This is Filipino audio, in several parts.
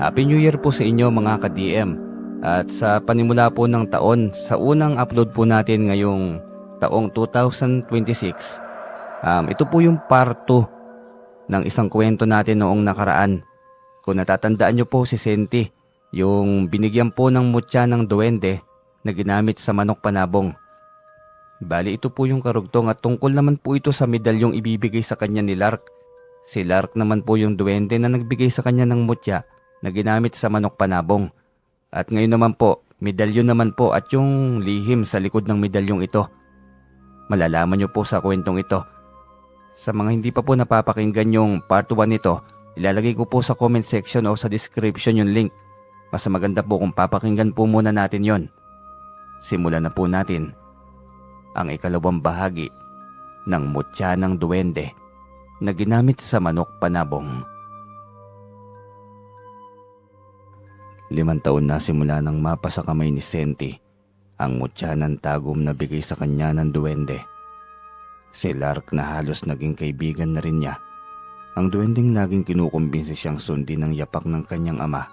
Happy New Year po sa inyo mga ka-DM. At sa panimula po ng taon, sa unang upload po natin ngayong taong 2026, ito po yung part 2 ng isang kwento natin noong nakaraan. Kung natatandaan nyo po si Senti, yung binigyan po ng mutya ng duwende na ginamit sa manok panabong. Bali ito po yung karugtong at tungkol naman po ito sa medalyong ibibigay sa kanya ni Lark. Si Lark naman po yung duwende na nagbigay sa kanya ng mutya na ginamit sa manok panabong. At ngayon naman po, medalyon naman po at yung lihim sa likod ng medalyong ito. Malalaman nyo po sa kwentong ito. Sa mga hindi pa po napapakinggan yung part 1 nito, ilalagay ko po sa comment section o sa description yung link. Mas maganda po kung papakinggan po muna natin yon. Simulan na po natin ang ikalawang bahagi ng mutya ng duwende na ginamit sa manok panabong. 5 taon na simula nang mapa sa kamay ni Senti ang mutya ng tagom na bigay sa kanya ng duwende. Si Lark na halos naging kaibigan na rin niya. Ang duwendeng laging kinukumbinsi siyang sundin ng yapak ng kanyang ama.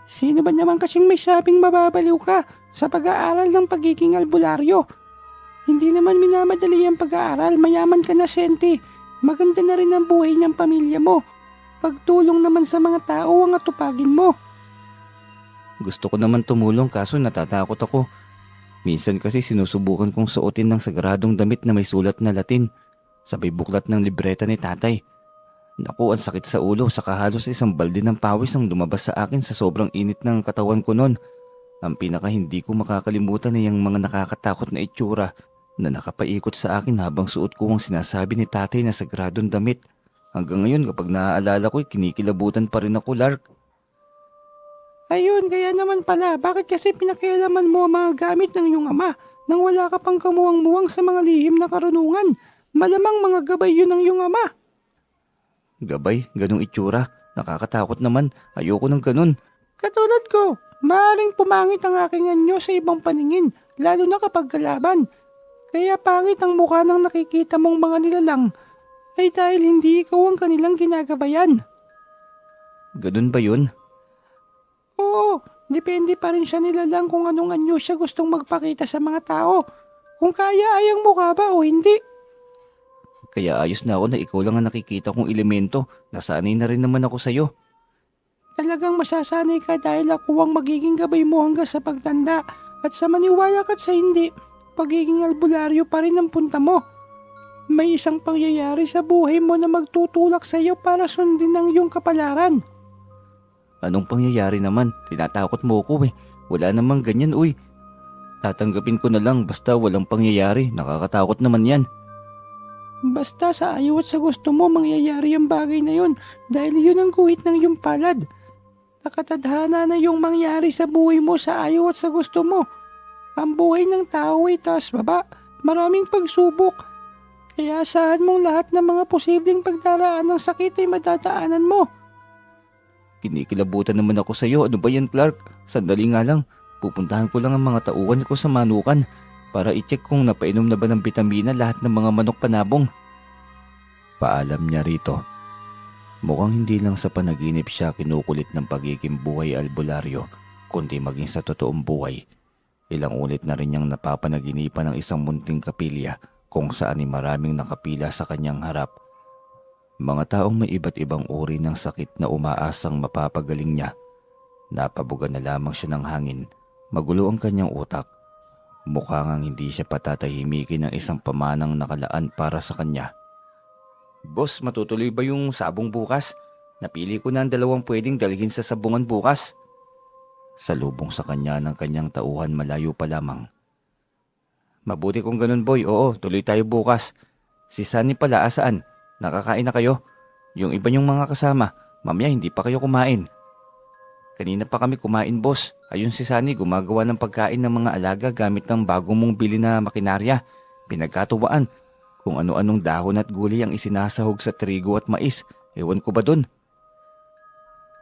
Sino ba naman kasing may sabing mababaliw ka sa pag-aaral ng pagiging albularyo? Hindi naman minamadali ang pag-aaral, mayaman ka na, Senti. Maganda na rin ang buhay ng pamilya mo. Pagtulong naman sa mga tao ang atupagin mo. Gusto ko naman tumulong kaso natatakot ako. Minsan kasi sinusubukan kong suotin ng sagradong damit na may sulat na Latin. Sabay buklat ng libreta ni tatay. Naku, ang sakit sa ulo, saka halos isang balde ng pawis ang lumabas sa akin sa sobrang init ng katawan ko noon. Ang pinaka hindi ko makakalimutan ay ang mga nakakatakot na itsura na nakapaikot sa akin habang suot ko ang sinasabi ni tatay na sagradong damit. Hanggang ngayon kapag naaalala ko, kinikilabutan pa rin ako, Lark. Ayun, kaya naman pala, bakit kasi pinakialaman mo ang mga gamit ng iyong ama nang wala ka pang kamuwang-muwang sa mga lihim na karunungan? Malamang mga gabay yun ng iyong ama. Gabay, ganong itsura. Nakakatakot naman. Ayoko ng ganon. Katulad ko, maaaring pumangit ang aking anyo sa ibang paningin, lalo na kapag kalaban. Kaya pangit ang mukha ng nakikita mong mga nilalang ay dahil hindi ikaw ang kanilang ginagabayan. Ganon ba yun? Oo, depende pa rin siya nilalang kung anong anyo siya gustong magpakita sa mga tao. Kung kaya ay ang mukha ba o hindi. Kaya ayos na ako na ikaw lang ang nakikita kong elemento. Nasanay na rin naman ako sa'yo. Talagang masasanay ka dahil ako ang magiging gabay mo hanggang sa pagtanda. At sa maniwala ka't sa hindi, pagiging albularyo pa rin ang punta mo. May isang pangyayari sa buhay mo na magtutulak sa iyo para sundin ang iyong kapalaran. Anong pangyayari naman? Tinatakot mo ko eh. Wala namang ganyan uy. Tatanggapin ko na lang basta walang pangyayari. Nakakatakot naman yan. Basta sa ayaw at sa gusto mo mangyayari ang bagay na yun dahil yun ang guhit ng iyong palad. Nakatadhana na yung mangyari sa buhay mo sa ayaw at sa gusto mo. Ang buhay ng tao ay taas baba, maraming pagsubok. Kaya asahan mong lahat ng mga posibleng pagdaraan ng sakit ay madadaanan mo. Kinikilabutan naman ako sa'yo. Ano ba yan, Clark? Sandali nga lang. Pupuntahan ko lang ang mga tauhan ko sa manukan para i-check kung napainom na ba ng bitamina lahat ng mga manok panabong. Paalam niya rito. Mukhang hindi lang sa panaginip siya kinukulit ng pagiging buhay albularyo, kundi maging sa totoong buhay. Ilang ulit na rin niyang napapanaginipan ng isang munting kapilya kung saan ay maraming nakapila sa kanyang harap. Mga taong may iba't ibang uri ng sakit na umaasang mapapagaling niya. Napabuga na lamang siya ng hangin. Magulo ang kanyang utak. Mukha ngang hindi siya patatahimikin ng isang pamanang nakalaan para sa kanya. Boss, matutuloy ba yung sabong bukas? Napili ko na ang 2 pwedeng dalhin sa sabungan bukas. Salubong sa kanya ng kanyang tauhan malayo pa lamang. Mabuti kung ganun boy, oo, tuloy tayo bukas. Si Sunny pala, asaan? Nakakain na kayo? Yung iba niyong mga kasama, mamaya hindi pa kayo kumain. Kanina pa kami kumain boss. Ayun si Sunny gumagawa ng pagkain ng mga alaga gamit ng bagong mong bili na makinarya. Pinagkatuwaan kung ano-anong dahon at gulay ang isinasahog sa trigo at mais. Ewan ko ba dun?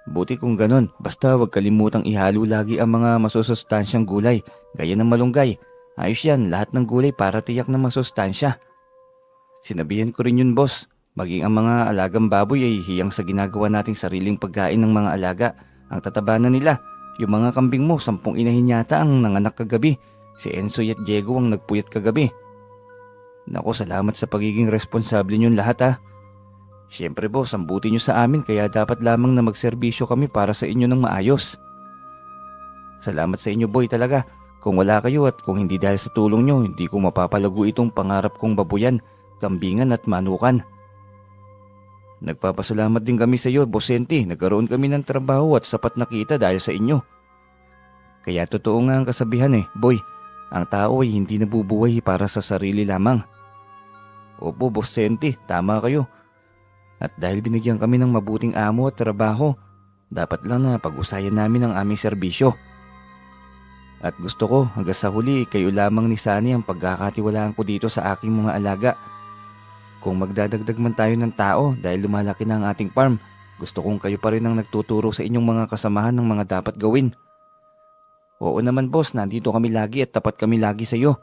Buti kung ganun, basta wag kalimutang ihalo lagi ang mga masusustansyang gulay, gaya ng malunggay. Ayos yan, lahat ng gulay para tiyak na masustansya. Sinabihan ko rin yun boss. Maging ang mga alagang baboy ay hiyang sa ginagawa nating sariling pagkain ng mga alaga. Ang tataba na nila. Yung mga kambing mo, 10 inahin yata ang nanganak kagabi. Si Ensoy at Diego ang nagpuyat kagabi. Naku, salamat sa pagiging responsable niyong lahat ha. Siyempre boss, ang buti niyo sa amin kaya dapat lamang na magserbisyo kami para sa inyo ng maayos. Salamat sa inyo boy talaga. Kung wala kayo at kung hindi dahil sa tulong niyo, hindi ko mapapalago itong pangarap kong babuyan, kambingan at manukan. Nagpapasalamat din kami sa iyo, Boss Senti. Nagkaroon kami ng trabaho at sapat na kita dahil sa inyo. Kaya totoo nga ang kasabihan boy. Ang tao ay hindi nabubuhay para sa sarili lamang. Opo, Boss Senti, tama kayo. At dahil binigyan kami ng mabuting amo at trabaho, dapat lang na pag-usayan namin ang aming serbisyo. At gusto ko hanggang sa huli kayo lamang ni Sunny ang pagkakatiwalaan ko dito sa aking mga alaga. Kung magdadagdag man tayo ng tao dahil lumalaki na ang ating farm, gusto kong kayo pa rin ang nagtuturo sa inyong mga kasamahan ng mga dapat gawin. Oo naman boss, nandito kami lagi at tapat kami lagi sa iyo.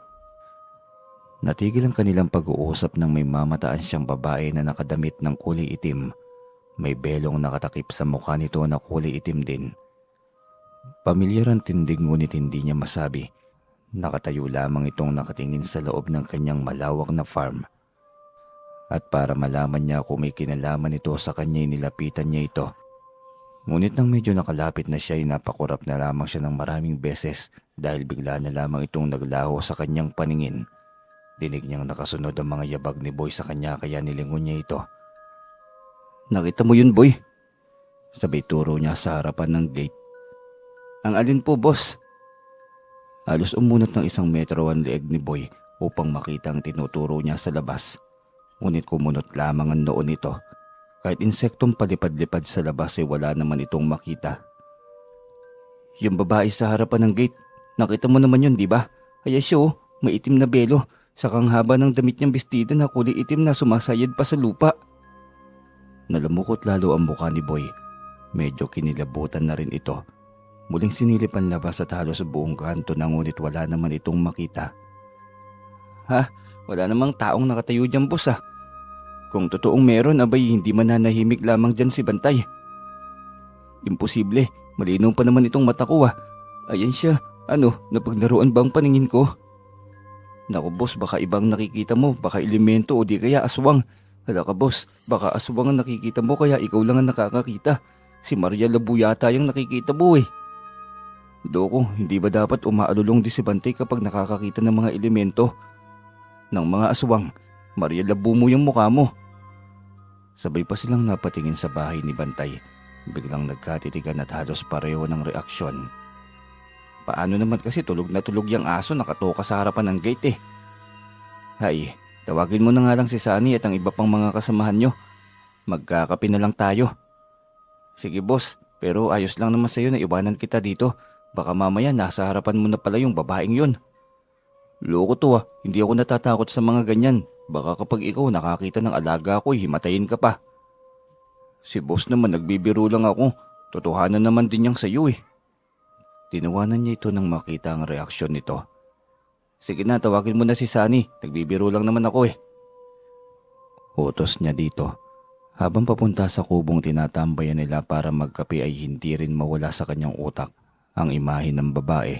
Natigil ang kanilang pag-uusap nang may mamataan siyang babae na nakadamit ng kulay itim. May belong nakatakip sa mukha nito na kulay itim din. Pamilyar ang tindig ngunit hindi niya masabi. Nakatayo lamang itong nakatingin sa loob ng kanyang malawak na farm. At para malaman niya kung may kinalaman ito sa kanya, nilapitan niya ito. Ngunit nang medyo nakalapit na siya ay napakurap na lamang siya ng maraming beses dahil bigla na lamang itong naglaho sa kanyang paningin. Dinig niyang nakasunod ang mga yabag ni Boy sa kanya kaya nilingon niya ito. Nakita mo yun Boy? Sabay turo niya sa harapan ng gate. Ang alin po boss? Halos umunat ng 1 metro ang leeg ni Boy upang makita ang tinuturo niya sa labas. Ngunit kumunot lamang ang noon nito. Kahit insektong palipad-lipad sa labas ay wala naman itong makita. Yung babae sa harapan ng gate, nakita mo naman yun di ba? Kaya siya may itim na belo, sakang haba ng damit niyang bestida na kulay itim na sumasayad pa sa lupa. Nalamukot lalo ang mukha ni Boy. Medyo kinilabutan na rin ito. Muling sinilip ang labas at halos buong kanto na ngunit wala naman itong makita. Ha? Wala namang taong nakatayo dyan boss Kung totoong meron, abay hindi mananahimik lamang dyan si Bantay. Imposible, malinaw pa naman itong mata ko Ayan siya, napaglaruan ba ang paningin ko? Naku boss, baka ibang nakikita mo, baka elemento o di kaya aswang. Hala ka boss, baka aswang ang nakikita mo kaya ikaw lang ang nakakakita. Si Maria Labu yata yung nakikita mo Doko, hindi ba dapat umaalulong di si Bantay kapag nakakakita ng mga elemento? Ng mga aswang, Maria Labu mo yung mukha mo. Sabay pa silang napatingin sa bahay ni Bantay. Biglang nagkatitigan at halos pareho ng reaksyon. Paano naman kasi tulog na tulog yung aso nakatoka sa harapan ng gate Hay, tawagin mo na nga lang si Sunny at ang iba pang mga kasamahan nyo. Magkakape na lang tayo. Sige boss, pero ayos lang naman sa'yo na iwanan kita dito. Baka mamaya nasa harapan mo na pala yung babaeng yun. Loko to hindi ako natatakot sa mga ganyan. Baka kapag ikaw nakakita ng alaga ko, himatayin ka pa. Si boss naman nagbibiro lang ako. Totohanan naman din yang sa'yo Tinawanan niya ito nang makita ang reaksyon nito. Sige na, tawagin mo na si Sunny. Nagbibiro lang naman ako Utos niya dito. Habang papunta sa kubong tinatambayan nila para magkape ay hindi rin mawala sa kanyang utak ang imahe ng babae.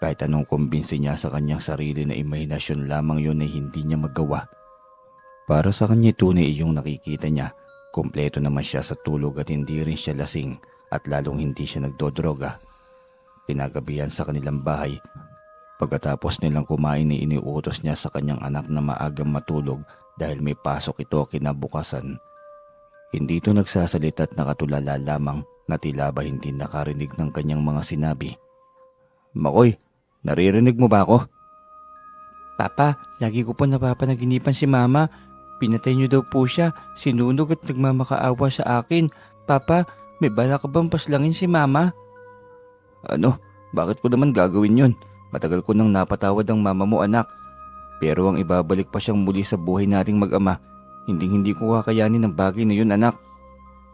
Kahit anong kumbinsi niya sa kanyang sarili na imahinasyon lamang yun ay hindi niya magawa. Para sa kanya tunay yung nakikita niya. Kompleto naman siya sa tulog at hindi rin siya lasing at lalong hindi siya nagdodroga. Pinagabihan sa kanilang bahay. Pagkatapos nilang kumain ay iniutos niya sa kanyang anak na maagang matulog dahil may pasok ito kinabukasan. Hindi ito nagsasalita at nakatulala lamang na tila ba hindi nakarinig ng kanyang mga sinabi. Makoy, naririnig mo ba ako? Papa, lagi ko po napapanaginipan si Mama. Pinatay niyo daw po siya, sinunog at nagmamakaawa sa akin. Papa, may bala ka bang paslangin si Mama? Ano? Bakit ko naman gagawin yun? Matagal ko nang napatawad ang mama mo anak. Pero ang ibabalik pa siyang muli sa buhay nating mag-ama, hindi ko kakayanin ang bagay na yun anak.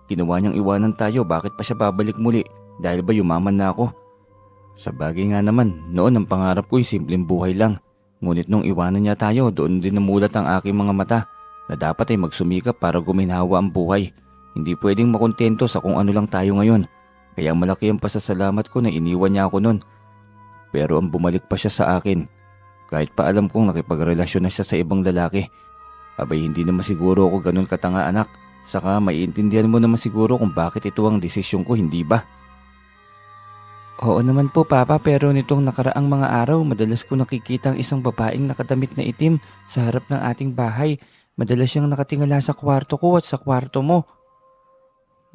Ginawa niyang iwanan tayo, bakit pa siya babalik muli? Dahil ba yumaman na ako? Sa bagay nga naman, noon ang pangarap ko'y simpleng buhay lang. Ngunit nung iwanan niya tayo, doon din namulat ang aking mga mata. na dapat ay magsumikap para guminhawa ang buhay. Hindi pwedeng makontento sa kung ano lang tayo ngayon. Kaya malaki ang pasasalamat ko na iniwan niya ako nun. Pero ang bumalik pa siya sa akin. Kahit pa alam kong nakipagrelasyon na siya sa ibang lalaki. Abay hindi naman siguro ako ganun katanga anak. Saka maiintindihan mo naman siguro kung bakit ito ang desisyon ko, hindi ba? Oo naman po Papa, pero nitong nakaraang mga araw madalas ko nakikita ang isang babaeng nakadamit na itim sa harap ng ating bahay. Madalas siyang nakatingala sa kwarto ko at sa kwarto mo.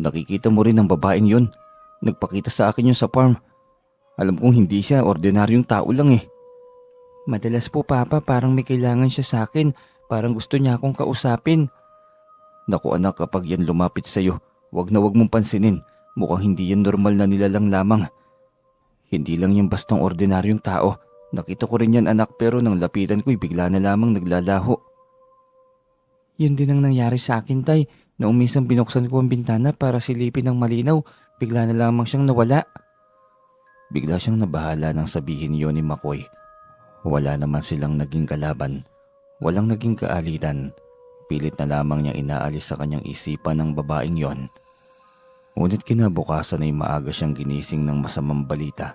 Nakikita mo rin ang babaeng yun. Nagpakita sa akin yun sa farm. Alam kong hindi siya, ordinaryong tao lang eh. Madalas po Papa, parang may kailangan siya sa akin. Parang gusto niya akong kausapin. Naku anak, kapag yan lumapit sa'yo, wag na wag mong pansinin. Mukhang hindi yan normal na nilalang lamang. Hindi lang yung bastang ordinaryong tao. Nakita ko rin yan anak, pero nang lapitan ko'y bigla na lamang naglalaho. Yun din ang nangyari sa akin tay. Noong minsan binuksan ko ang bintana para silipin ng malinaw, bigla na lamang siyang nawala. Bigla siyang nabahala nang sabihin yon ni McCoy. Wala naman silang naging kalaban. Walang naging kaalitan. Pilit na lamang niya inaalis sa kanyang isipan ng babaeng yon. Ngunit kinabukasan ay maaga siyang ginising ng masamang balita.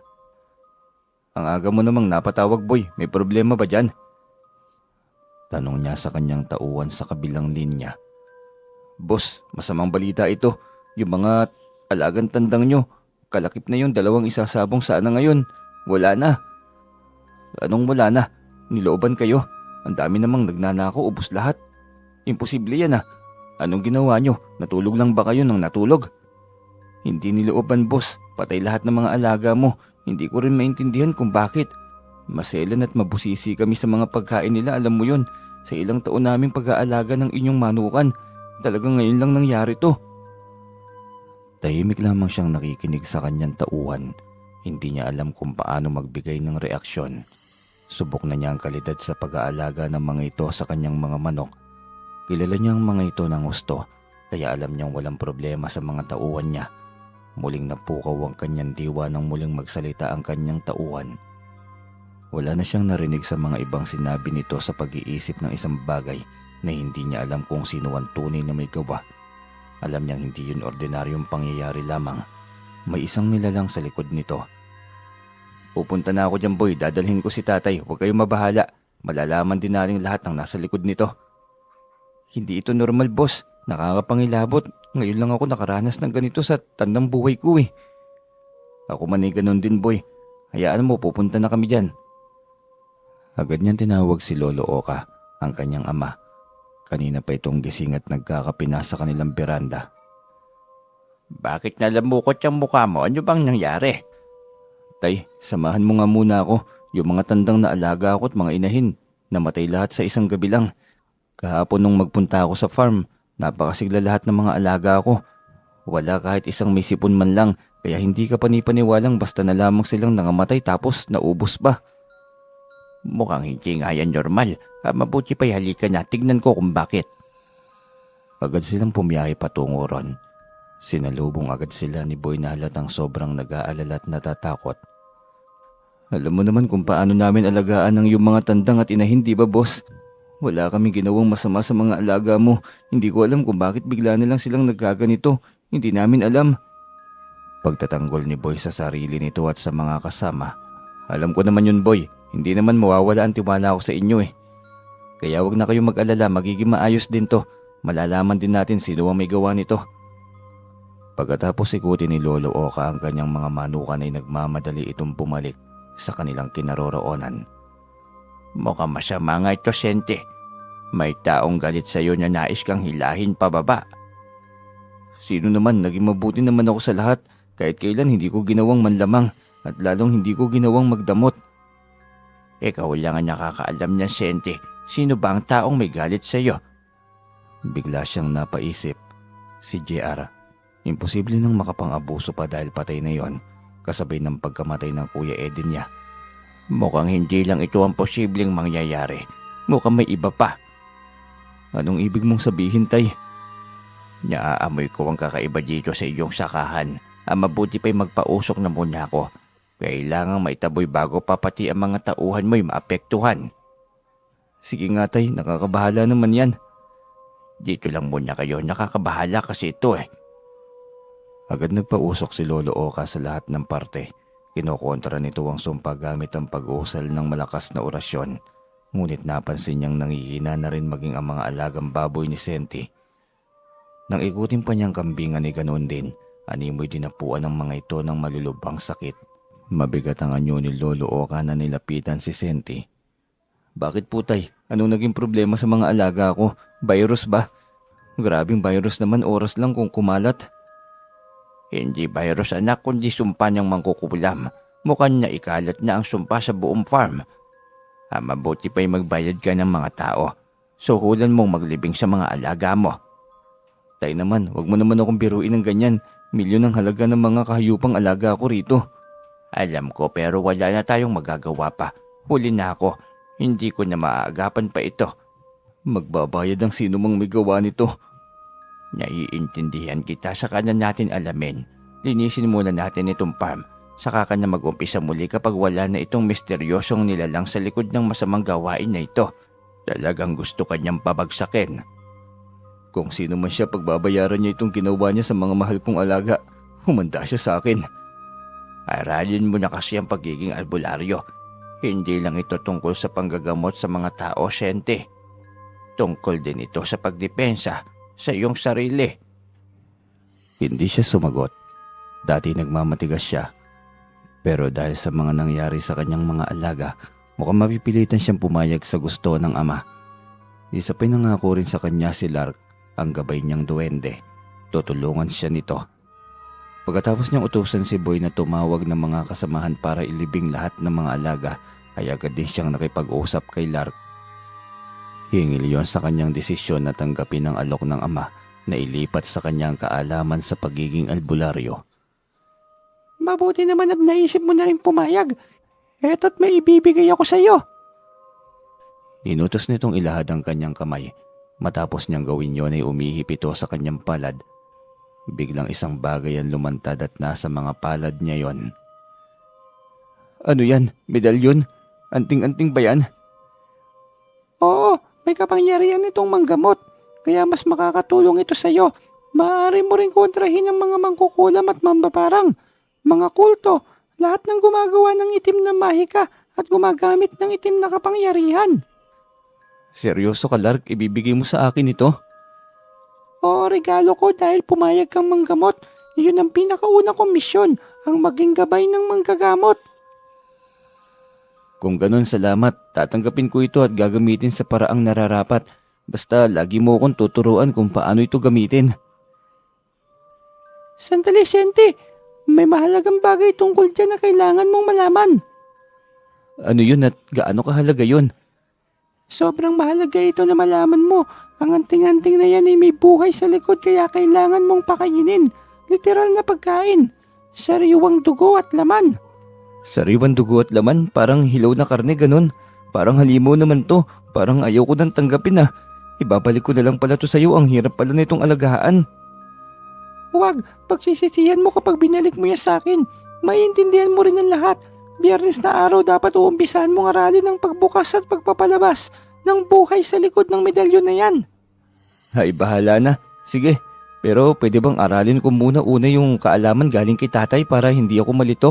Ang aga mo namang napatawag boy, may problema ba dyan? Tanong niya sa kanyang tauhan sa kabilang linya. Boss, masamang balita ito. Yung mga alagang tandang nyo, kalakip na yung 2 isasabong sana ngayon. Wala na. Anong wala na? Nilooban kayo. Ang dami namang nagnanako, ubos lahat. Imposible yan ah. Anong ginawa nyo? Natulog lang ba kayo nang natulog? Hindi nilooban boss. Patay lahat ng mga alaga mo. Hindi ko rin maintindihan kung bakit. Maselan at mabusisi kami sa mga pagkain nila, alam mo yun. Sa ilang taon naming pag-aalaga ng inyong manukan. Talagang ngayon lang nangyari to. Tahimik lamang siyang nakikinig sa kanyang tauhan. Hindi niya alam kung paano magbigay ng reaksyon. Subok na niya ang kalidad sa pag-aalaga ng mga ito sa kanyang mga manok. Kilala niya ang mga ito ng gusto, kaya alam niyang walang problema sa mga tauhan niya. Muling napukaw ang kanyang diwa nang muling magsalita ang kanyang tauhan. Wala na siyang narinig sa mga ibang sinabi nito sa pag-iisip ng isang bagay na hindi niya alam kung sino ang tunay na may gawa. Alam niyang hindi yun ordinaryong pangyayari lamang. May isang nilalang sa likod nito. Pupunta na ako dyan boy, dadalhin ko si tatay, huwag kayong mabahala. Malalaman din natin lahat ng nasa likod nito. Hindi ito normal boss, nakakapangilabot. Ngayon lang ako nakaranas ng ganito sa tandang buhay ko eh. Ako man ay ganun din boy, hayaan mo pupunta na kami dyan. Agad niyang tinawag si Lolo Oka, ang kanyang ama. Kanina pa itong gising at nagkakapina sa kanilang beranda. Bakit nalamukot yung mukha mo? Ano bang nangyari? Tay, samahan mo nga muna ako. Yung mga tandang na alaga ako at mga inahin, namatay lahat sa isang gabi lang. Kahapon nung magpunta ako sa farm, napakasigla lahat ng mga alaga ko. Wala kahit isang may sipon man lang, kaya hindi ka panipaniwalang basta na lamang silang nangamatay tapos naubos ba. Mukhang hindi nga yan normal. Mabuti pa'y halika na, tignan ko kung bakit. Agad silang pumiyahe patungo ron. Sinalubong agad sila ni Boy na halatang sobrang nag-aalala at natatakot. Alam mo naman kung paano namin alagaan ang iyong mga tandang at inahin, di ba boss? Wala kami ginawang masama sa mga alaga mo. Hindi ko alam kung bakit bigla na lang silang nagkaganito. Hindi namin alam. Pagtatanggol ni Boy sa sarili nito at sa mga kasama. Alam ko naman yun Boy. Hindi naman mawawala ang tiwala ko sa inyo eh. Kaya wag na kayong mag-alala, magiging maayos din to. Malalaman din natin sino ang may gawa nito. Pagkatapos ikutin ni Lolo Oka ang kanyang mga manukan ay nagmamadali itong bumalik sa kanilang kinaroroonan. Mukhang masama nga ito, Sente. May taong galit sa iyo na nais kang hilahin pababa. Sino naman, naging mabuti naman ako sa lahat. Kahit kailan hindi ko ginawang manlamang at lalong hindi ko ginawang magdamot. Ikaw lang ang nakakaalam niya, Sente. Sino ba ang taong may galit sa iyo? Bigla siyang napaisip. Si JR. Imposible nang makapang-abuso pa dahil patay na yon, kasabay ng pagkamatay ng Kuya Edin niya. Mukhang hindi lang ito ang posibleng mangyayari. Mukhang may iba pa. Anong ibig mong sabihin, Tay? Naaamoy ko ang kakaiba dito sa iyong sakahan. Mabuti pa'y magpausok na muna ako. Kailangang maitaboy bago pa pati ang mga tauhan mo'y maapektuhan. Sige nga, Tay. Nakakabahala naman yan. Dito lang muna kayo, nakakabahala kasi ito eh. Agad nagpausok si Lolo Oka sa lahat ng parte. Kinokontra nito ang sumpa gamit ang pag-uusal ng malakas na orasyon. Ngunit napansin niyang nangihina na rin maging ang mga alagang baboy ni Senti. Nang ikutin pa niyang kambingan ni ganoon din, animoy dinapuan ng mga ito ng malulubhang sakit. Mabigat ang anyo ni Lolo Oka na nilapitan si Senti. Bakit po tay? Anong naging problema sa mga alaga ko? Virus ba? Grabing virus naman, oras lang kung kumalat. Hindi virus anak, kundi sumpa niyang mangkukulam. Mukhang na ikalat na ang sumpa sa buong farm. Mabuti pa'y magbayad ka ng mga tao. Suhulan mong maglibing sa mga alaga mo. Tay naman, wag mo naman akong biruin ng ganyan. Milyon ang halaga ng mga kahayupang alaga ko rito. Alam ko pero wala na tayong magagawa pa. Huli na ako. Hindi ko na maaagapan pa ito. Magbabayad ang sino mang may gawa nito. Naiintindihan kita, saka na natin alamin. Linisin muna natin itong farm. Saka ka na mag-umpisa muli kapag wala na itong misteryosong nilalang sa likod ng masamang gawain na ito. Talagang gusto kanyang pabagsakin. Kung sino man siya, pagbabayaran niya itong ginawa niya sa mga mahal kong alaga. Humanda siya sa akin. Aralin mo na kasi ang pagiging albularyo. Hindi lang ito tungkol sa panggagamot sa mga tao, Senti. Tungkol din ito sa pagdepensa sa iyong sarili. Hindi siya sumagot. Dati nagmamatigas siya. Pero dahil sa mga nangyari sa kanyang mga alaga, mukhang mapipilitan siyang pumayag sa gusto ng ama. Isa pa'y nangako rin sa kanya si Lark, ang gabay niyang duwende. Tutulungan siya nito. Pagkatapos niyang utusan si Boy na tumawag ng mga kasamahan para ilibing lahat ng mga alaga, ay agad din siyang nakipag-usap kay Lark. Hingil yon sa kanyang desisyon na tanggapin ang alok ng ama na ilipat sa kanyang kaalaman sa pagiging albularyo. Mabuti naman at naisip mo na rin pumayag. Eto't may ibibigay ako sa iyo. Inutos nitong ilahad ang kanyang kamay. Matapos niyang gawin yon ay umihip ito sa kanyang palad. Biglang isang bagay ang lumantad at nasa mga palad niya yon. Ano yan? Medalyon? Anting-anting ba yan? Oo, may kapangyarihan itong manggamot. Kaya mas makakatulong ito sa iyo. Maaari mo rin kontrahin ang mga mangkukulam at mambabarang. Mga kulto, lahat ng gumagawa ng itim na mahika at gumagamit ng itim na kapangyarihan. Seryoso ka, Lark? Ibibigay mo sa akin ito? Oo, regalo ko dahil pumayag kang manggamot. Iyon ang pinakauna kong misyon, ang maging gabay ng manggagamot. Kung ganun, salamat. Tatanggapin ko ito at gagamitin sa paraang nararapat. Basta lagi mo akong tuturuan kung paano ito gamitin. Sandali, Senti. May mahalagang bagay tungkol dyan na kailangan mong malaman. Ano yun at gaano kahalaga yun? Sobrang mahalaga ito na malaman mo. Ang anting-anting na yan ay may buhay sa likod kaya kailangan mong pakainin. Literal na pagkain. Sariwang dugo at laman. Sariwan dugo at laman? Parang hilaw na karne, ganun. Parang halimaw naman to. Parang ayaw ko nang tanggapin ah. Ibabalik ko na lang pala to sa'yo. Ang hirap pala na itong alagaan. Huwag, pagsisisihan mo kapag binalik mo yan sa akin. Maiintindihan mo rin ang lahat. Biyernes na araw dapat uumpisahan mong aralin ang pagbukas at pagpapalabas ng buhay sa likod ng medalyon na yan. Ay, bahala na. Sige, pero pwede bang aralin ko muna una yung kaalaman galing kay tatay para hindi ako malito?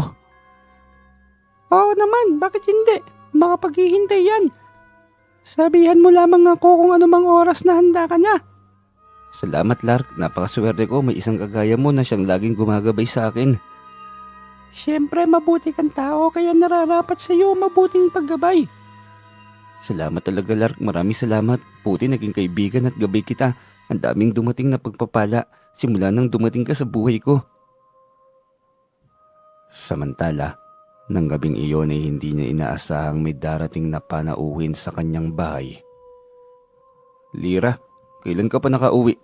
Oo naman, bakit hindi? Makapaghihintay yan. Sabihan mo lamang ako kung anumang oras na handa ka na. Salamat, Lark. Napakaswerte ko. May isang kagaya mo na siyang laging gumagabay sa akin. Siyempre, mabuti kang tao kaya nararapat sa iyo mabuting paggabay. Salamat talaga, Lark. Maraming salamat. Puti naging kaibigan at gabay kita. Ang daming dumating na pagpapala simula nang dumating ka sa buhay ko. Samantala, nang gabing iyon ay hindi niya inaasahang may darating na panauhin sa kanyang bahay. Lira, kailan ka pa nakauwi?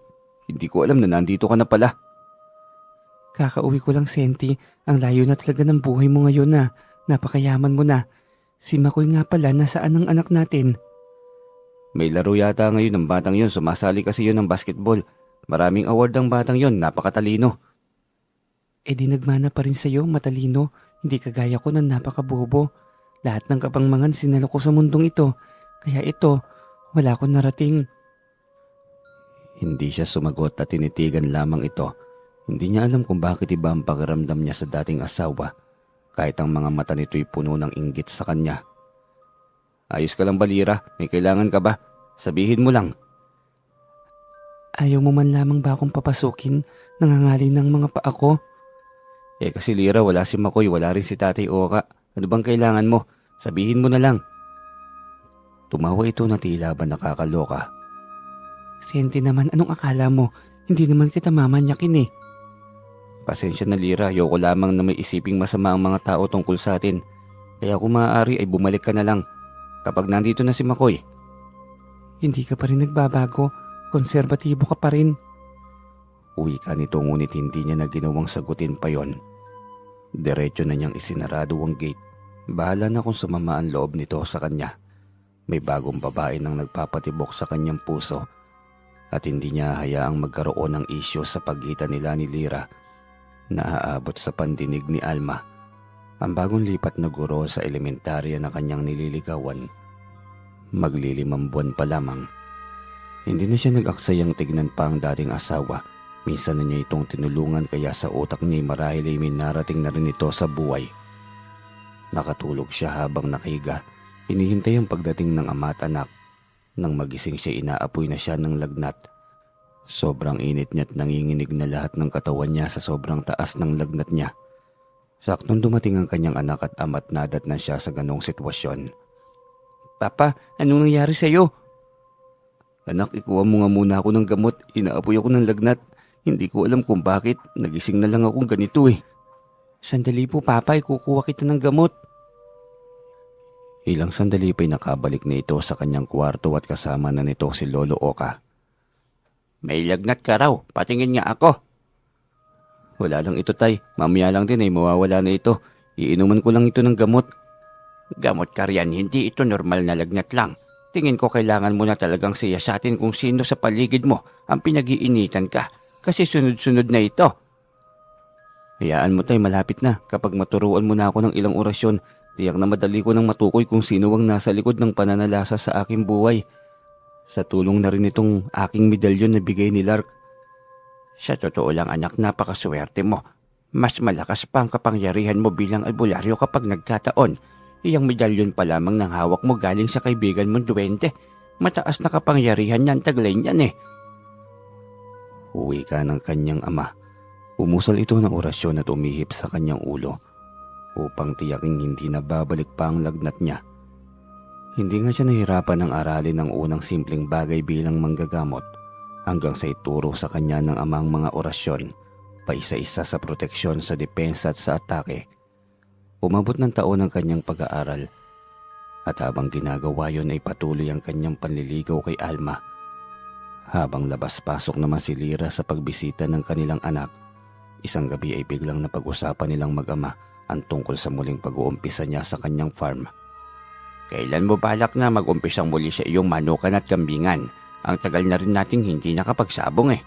Hindi ko alam na nandito ka na pala. Kakauwi ko lang, Senti. Ang layo na talaga ng buhay mo ngayon na. Napakayaman mo na. Si Makoy nga pala, nasaan ang anak natin? May laro yata ngayon ng batang yon. Sumasali kasi yon ng basketball. Maraming award ang batang yon. Napakatalino. Eh di nagmana pa rin sa'yo, matalino. Hindi kagaya ko na napakabobo. Lahat ng kapangmangan sinalo ko sa mundong ito. Kaya ito, wala akong narating. Hindi siya sumagot at tinitigan lamang ito. Hindi niya alam kung bakit iba ang pakiramdam niya sa dating asawa, kahit ang mga mata nito'y puno ng inggit sa kanya. Ayos ka lang ba, Lira? May kailangan ka ba? Sabihin mo lang. Ayaw mo man lamang ba akong papasukin? Nangangalin ng mga paa ko. Kasi Lira, wala si Makoy, wala rin si Tatay Oka. Ano bang kailangan mo? Sabihin mo na lang. Tumawa ito na tila ba nakakaloka. Senti naman, anong akala mo? Hindi naman kita mamanyakin eh. Pasensya na Lira, ayoko lamang na may isiping masama ang mga tao tungkol sa atin. Kaya kung maaari ay bumalik ka na lang kapag nandito na si Makoy. Hindi ka pa rin nagbabago. Konserbatibo ka pa rin. Uwi ka nito ngunit hindi niya na ginawang sagutin pa yon. Diretso na niyang isinarado ang gate. Bahala na kung sumama ang loob nito sa kanya. May bagong babae nang nagpapatibok sa kanyang puso at hindi niya hayaang magkaroon ng isyu sa pagitan nila ni Lira na aabot sa pandinig ni Alma, ang bagong lipat na guro sa elementarya na kanyang nililigawan. Maglilimang buwan pa lamang. Hindi na siya nag-aksayang tignan pa ang dating asawa. Minsan na niya itong tinulungan kaya sa utak niya marahil ay may narating na rin ito sa buhay. Nakatulog siya habang nakiga. Hinihintay ang pagdating ng ama at anak. Nang magising siya, inaapoy na siya ng lagnat. Sobrang init niya at nanginginig na lahat ng katawan niya sa sobrang taas ng lagnat niya. Saktong dumating ang kanyang anak at ama't nadat na siya sa ganong sitwasyon. Papa, anong nangyari sa'yo? Anak, ikuha mo nga muna ako ng gamot. Inaapoy ako ng lagnat. Hindi ko alam kung bakit. Nagising na lang akong ganito eh. Sandali po, Papa. Ikukuha kita ng gamot. Ilang sandali pa'y nakabalik na ito sa kanyang kwarto at kasama na nito si Lolo Oka. May lagnat ka raw. Patingin nga ako. Wala lang ito, Tay. Mamaya lang din ay mawawala na ito. Iinuman ko lang ito ng gamot. Gamot ka riyan. Hindi ito normal na lagnat lang. Tingin ko kailangan mo na talagang siyasatin kung sino sa paligid mo ang pinag-iinitan ka. Kasi sunod-sunod na ito. Hayaan mo, Tay. Malapit na. Kapag maturuan mo na ako ng ilang orasyon, tiyak na madali ko nang matukoy kung sino ang nasa likod ng pananalasa sa aking buhay. Sa tulong na rin itong aking medalyon na bigay ni Lark. Sa totoo lang anak, napakaswerte mo. Mas malakas pa ang kapangyarihan mo bilang albularyo kapag nagkataon. Iyang medalyon pa lamang ng hawak mo galing sa kaibigan mong duwende. Mataas na kapangyarihan niyan, taglay niyan eh. Uwi ka ng kanyang ama. Umusal ito ng orasyon at umihip sa kanyang ulo upang tiyaking hindi na babalik pa ang lagnat niya. Hindi nga siya nahirapan ng aralin ng unang simpleng bagay bilang manggagamot hanggang sa ituro sa kanya ng amang mga orasyon pa isa-isa sa proteksyon, sa depensa at sa atake. Umabot ng taon ang kanyang pag-aaral at habang ginagawa yon ay patuloy ang kanyang panliligaw kay Alma. Habang labas-pasok naman si Lira sa pagbisita ng kanilang anak, isang gabi ay biglang napag-usapan nilang mag-ama ang tungkol sa muling pag-uumpisa niya sa kanyang farm. Kailan mo balak na mag-umpisang muli sa iyong manukan at kambingan? Ang tagal na rin nating hindi nakapagsabong eh.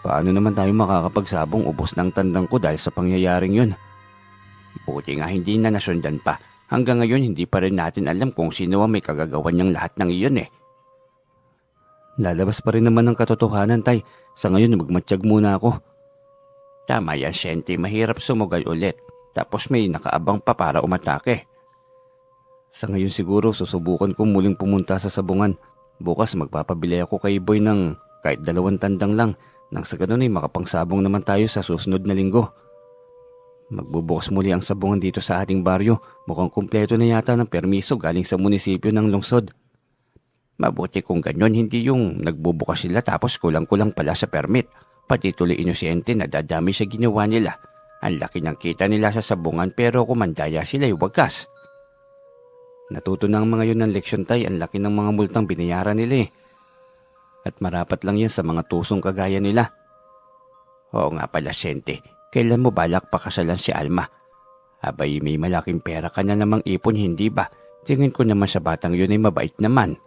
Paano naman tayo makakapagsabong? Ubos ng tandang ko dahil sa pangyayaring yun. Buti nga hindi na nasundan pa. Hanggang ngayon hindi pa rin natin alam kung sino ang may kagagawan niyang lahat ng iyon eh. Lalabas pa rin naman ng katotohanan, Tay. Sa ngayon magmatsyag muna ako. Tama yan, Senti. Mahirap sumugal ulit. Tapos may nakaabang pa para umatake. Sa ngayon siguro susubukan kong muling pumunta sa sabungan. Bukas magpapabili ako kay Boy ng kahit 2 tandang lang. Nang sa ganun ay makapangsabong naman tayo sa susunod na linggo. Magbubukas muli ang sabungan dito sa ating baryo. Mukhang kumpleto na yata ng permiso galing sa munisipyo ng lungsod. Mabuti kung ganyan, hindi yung nagbubukas sila tapos kulang-kulang pala sa permit. Pati tuloy inosente na dadami sa ginawa nila. Ang laki ng kita nila sa sabungan pero kumandaya sila ay wagas. Natuto na ang mga yun ng leksyon, Tay. Ang laki ng mga multang binayaran nila eh. At marapat lang yan sa mga tusong kagaya nila. Oo nga pala, Sente. Kailan mo balak pakasalan si Alma? Abay, may malaking pera ka na namang ipon, hindi ba? Tingin ko naman sa batang yun ay mabait naman.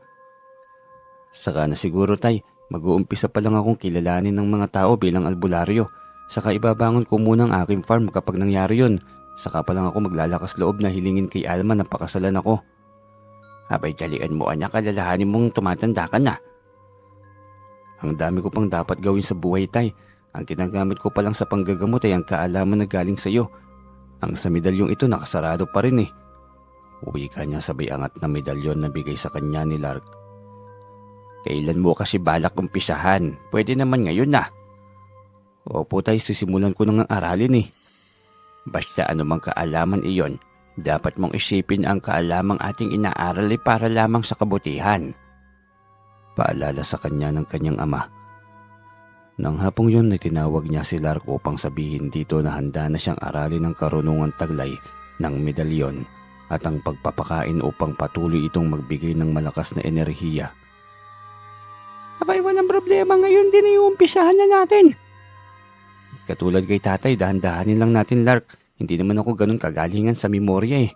Saka na siguro, Tay. Mag-uumpisa pa lang akong kilalanin ng mga tao bilang albularyo. Saka ibabangon ko muna ang aking farm kapag nangyari yun. Saka pa lang ako maglalakas loob na hilingin kay Alma na pakasalan ako. Abay, dalian mo anak, alalahanin mong tumatanda ka na. Ang dami ko pang dapat gawin sa buhay, Tay. Ang ginagamit ko pa lang sa panggagamot ay ang kaalaman na galing sa iyo. Ang sa medalyong ito nakasarado pa rin eh. Uwi ka niya sabay angat na medalyon na bigay sa kanya ni Lark. Kailan mo kasi balak umpisahan? Pwede naman ngayon na. Opo Tay, sisimulan ko nang aralin eh. Basta anumang kaalaman iyon, dapat mong isipin ang kaalamang ating inaaral ay para lamang sa kabutihan. Paalala sa kanya ng kanyang ama. Nang hapong yun ay tinawag niya si Lark upang sabihin dito na handa na siyang aralin ang karunungan taglay ng medalyon at ang pagpapakain upang patuloy itong magbigay ng malakas na enerhiya. Abay, walang problema, ngayon din iumpisahan na natin. Katulad kay tatay, dahan-dahanin lang natin, Lark. Hindi naman ako ganun kagalingan sa memorya eh.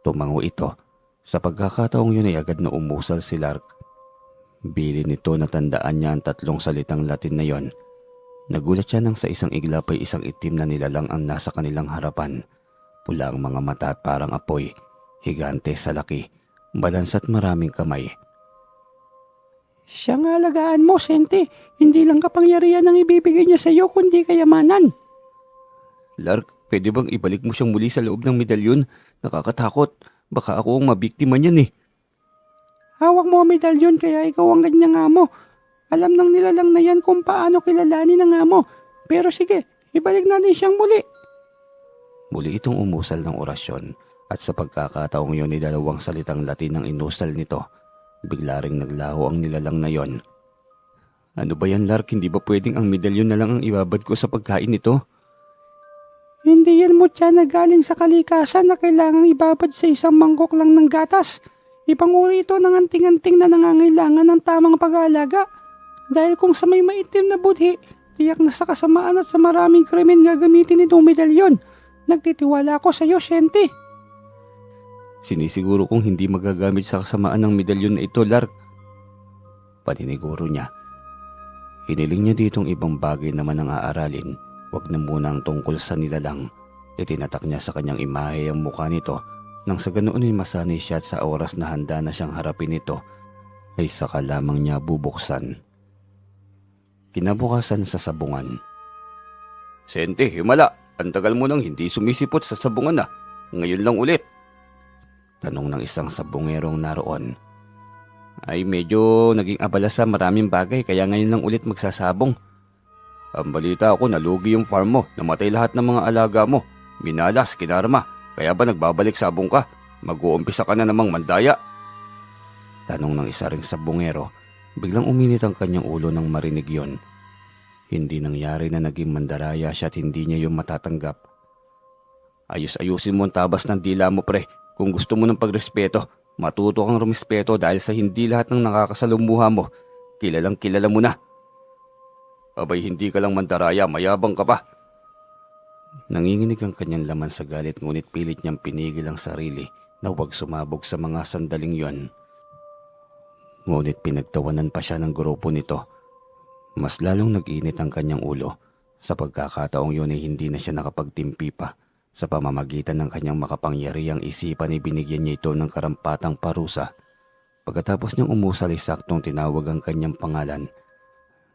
Tumango ito. Sa pagkakataong yun ay agad na umusal si Lark. Bili nito na tandaan niya ang 3 salitang Latin na yon. Nagulat siya nang sa isang iglap ay isang itim na nilalang ang nasa kanilang harapan. Pula ang mga mata at parang apoy. Higante sa laki. Balansa at maraming kamay. Siya nga alagaan mo, Sente. Hindi lang kapangyarihan ang ibibigay niya sa iyo, kundi kayamanan. Lark, pwede bang ibalik mo siyang muli sa loob ng medalyon? Nakakatakot. Baka ako ang mabiktima niyan eh. Hawak mo ang medalyon kaya ikaw ang kanyang amo. Alam ng nilalang na yan kung paano kilalanin ang amo. Pero sige, ibalik natin siyang muli. Muli itong umusal ng orasyon at sa pagkakataong yun ay 2 salitang Latin ang inusal nito. Bigla ring naglaho ang nilalang na yon. Ano ba yan, Lark? Hindi ba pwedeng ang medalyon na lang ang ibabad ko sa pagkain nito? Hindi yan mutya na galing sa kalikasan na kailangang ibabad sa isang mangkok lang ng gatas. Ibang uri ito ng anting-anting na nangangailangan ng tamang pag-aalaga. Dahil kung sa may maitim na budhi, tiyak na sa kasamaan at sa maraming krimen gagamitin itong medalyon. Nagtitiwala ako sa iyo, Sente. Sinisiguro kong hindi magagamit sa kasamaan ng medalyon na ito, Lark. Paniniguro niya. Hiniling niya ditong ibang bagay naman ang aaralin. Huwag na muna ang tungkol sa nilalang. Itinatak niya sa kanyang imahe ang mukha nito. Nang sa ganoon ay masanay siya at sa oras na handa na siyang harapin ito, ay saka lamang niya bubuksan. Kinabukasan sa sabungan. Sente, himala. Ang tagal mo nang hindi sumisipot sa sabungan na. Ngayon lang ulit. Tanong ng isang sabungerong naroon. Ay medyo naging abala sa maraming bagay kaya ngayon lang ulit magsasabong. Ang balita ako nalugi yung farm mo, namatay lahat ng mga alaga mo. Minalas, kinarma. Kaya ba nagbabalik sabong ka? Mag-uumpisa ka na namang mandaya? Tanong ng isa ring sabungero. Biglang uminit ang kanyang ulo nang marinig yon. Hindi nangyari na naging mandaraya siya at hindi niya yung matatanggap. Ayus-ayusin mo ang tabas ng dila mo, pre. Kung gusto mo ng pagrespeto, matuto kang rumispeto dahil sa hindi lahat ng nakakasalumuha mo, kilalang kilala mo na. Abay hindi ka lang mandaraya, mayabang ka pa. Nanginginig ang kanyang laman sa galit ngunit pilit niyang pinigil ang sarili na huwag sumabog sa mga sandaling yon. Ngunit pinagtawanan pa siya ng grupo nito. Mas lalong nag-init ang kanyang ulo. Sa pagkakataong yun ay hindi na siya nakapagtimpi pa. Sa pamamagitan ng kanyang makapangyarihang isipan ay binigyan niya ito ng karampatang parusa. Pagkatapos niyang umusal ay saktong tinawag ang kanyang pangalan.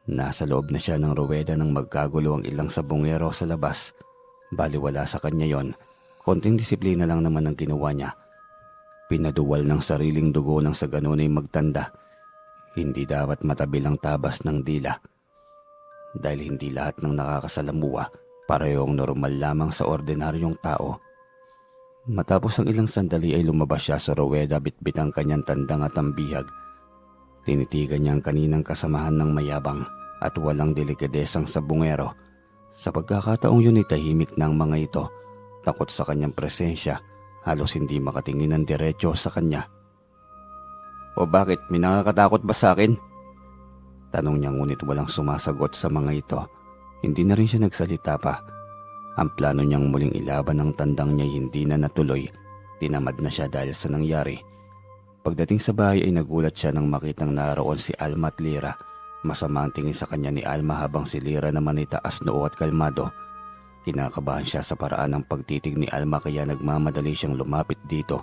Nasa loob na siya ng ruweda nang magkagulo ang ilang sabungero sa labas. Baliwala sa kanya yon. Konting disiplina lang naman ang ginawa niya. Pinaduwal ng sariling dugo nang sa ganun ay magtanda. Hindi dapat matabil ang tabas ng dila. Dahil hindi lahat ng nakakasalamuha parehong normal lamang sa ordinaryong tao. Matapos ang ilang sandali ay lumabas siya sa ruweda bitbit ang kanyang tandang at ang bihag. Tinitigan niya ang kaninang kasamahan ng mayabang at walang delikadesang sabungero. Sa pagkakataong yun ay tahimik na ang mga ito. Takot sa kanyang presensya, halos hindi makatingin ng diretso sa kanya. O bakit? May nakakatakot ba sa akin? Tanong niya ngunit walang sumasagot sa mga ito. Hindi na rin siya nagsalita pa. Ang plano niyang muling ilaban ng tandang niya hindi na natuloy. Tinamad na siya dahil sa nangyari. Pagdating sa bahay ay nagulat siya nang makitang naroon si Alma at Lira. Masama ang tingin sa kanya ni Alma habang si Lira naman ay taas noo at kalmado. Kinakabahan siya sa paraan ng pagtitig ni Alma kaya nagmamadali siyang lumapit dito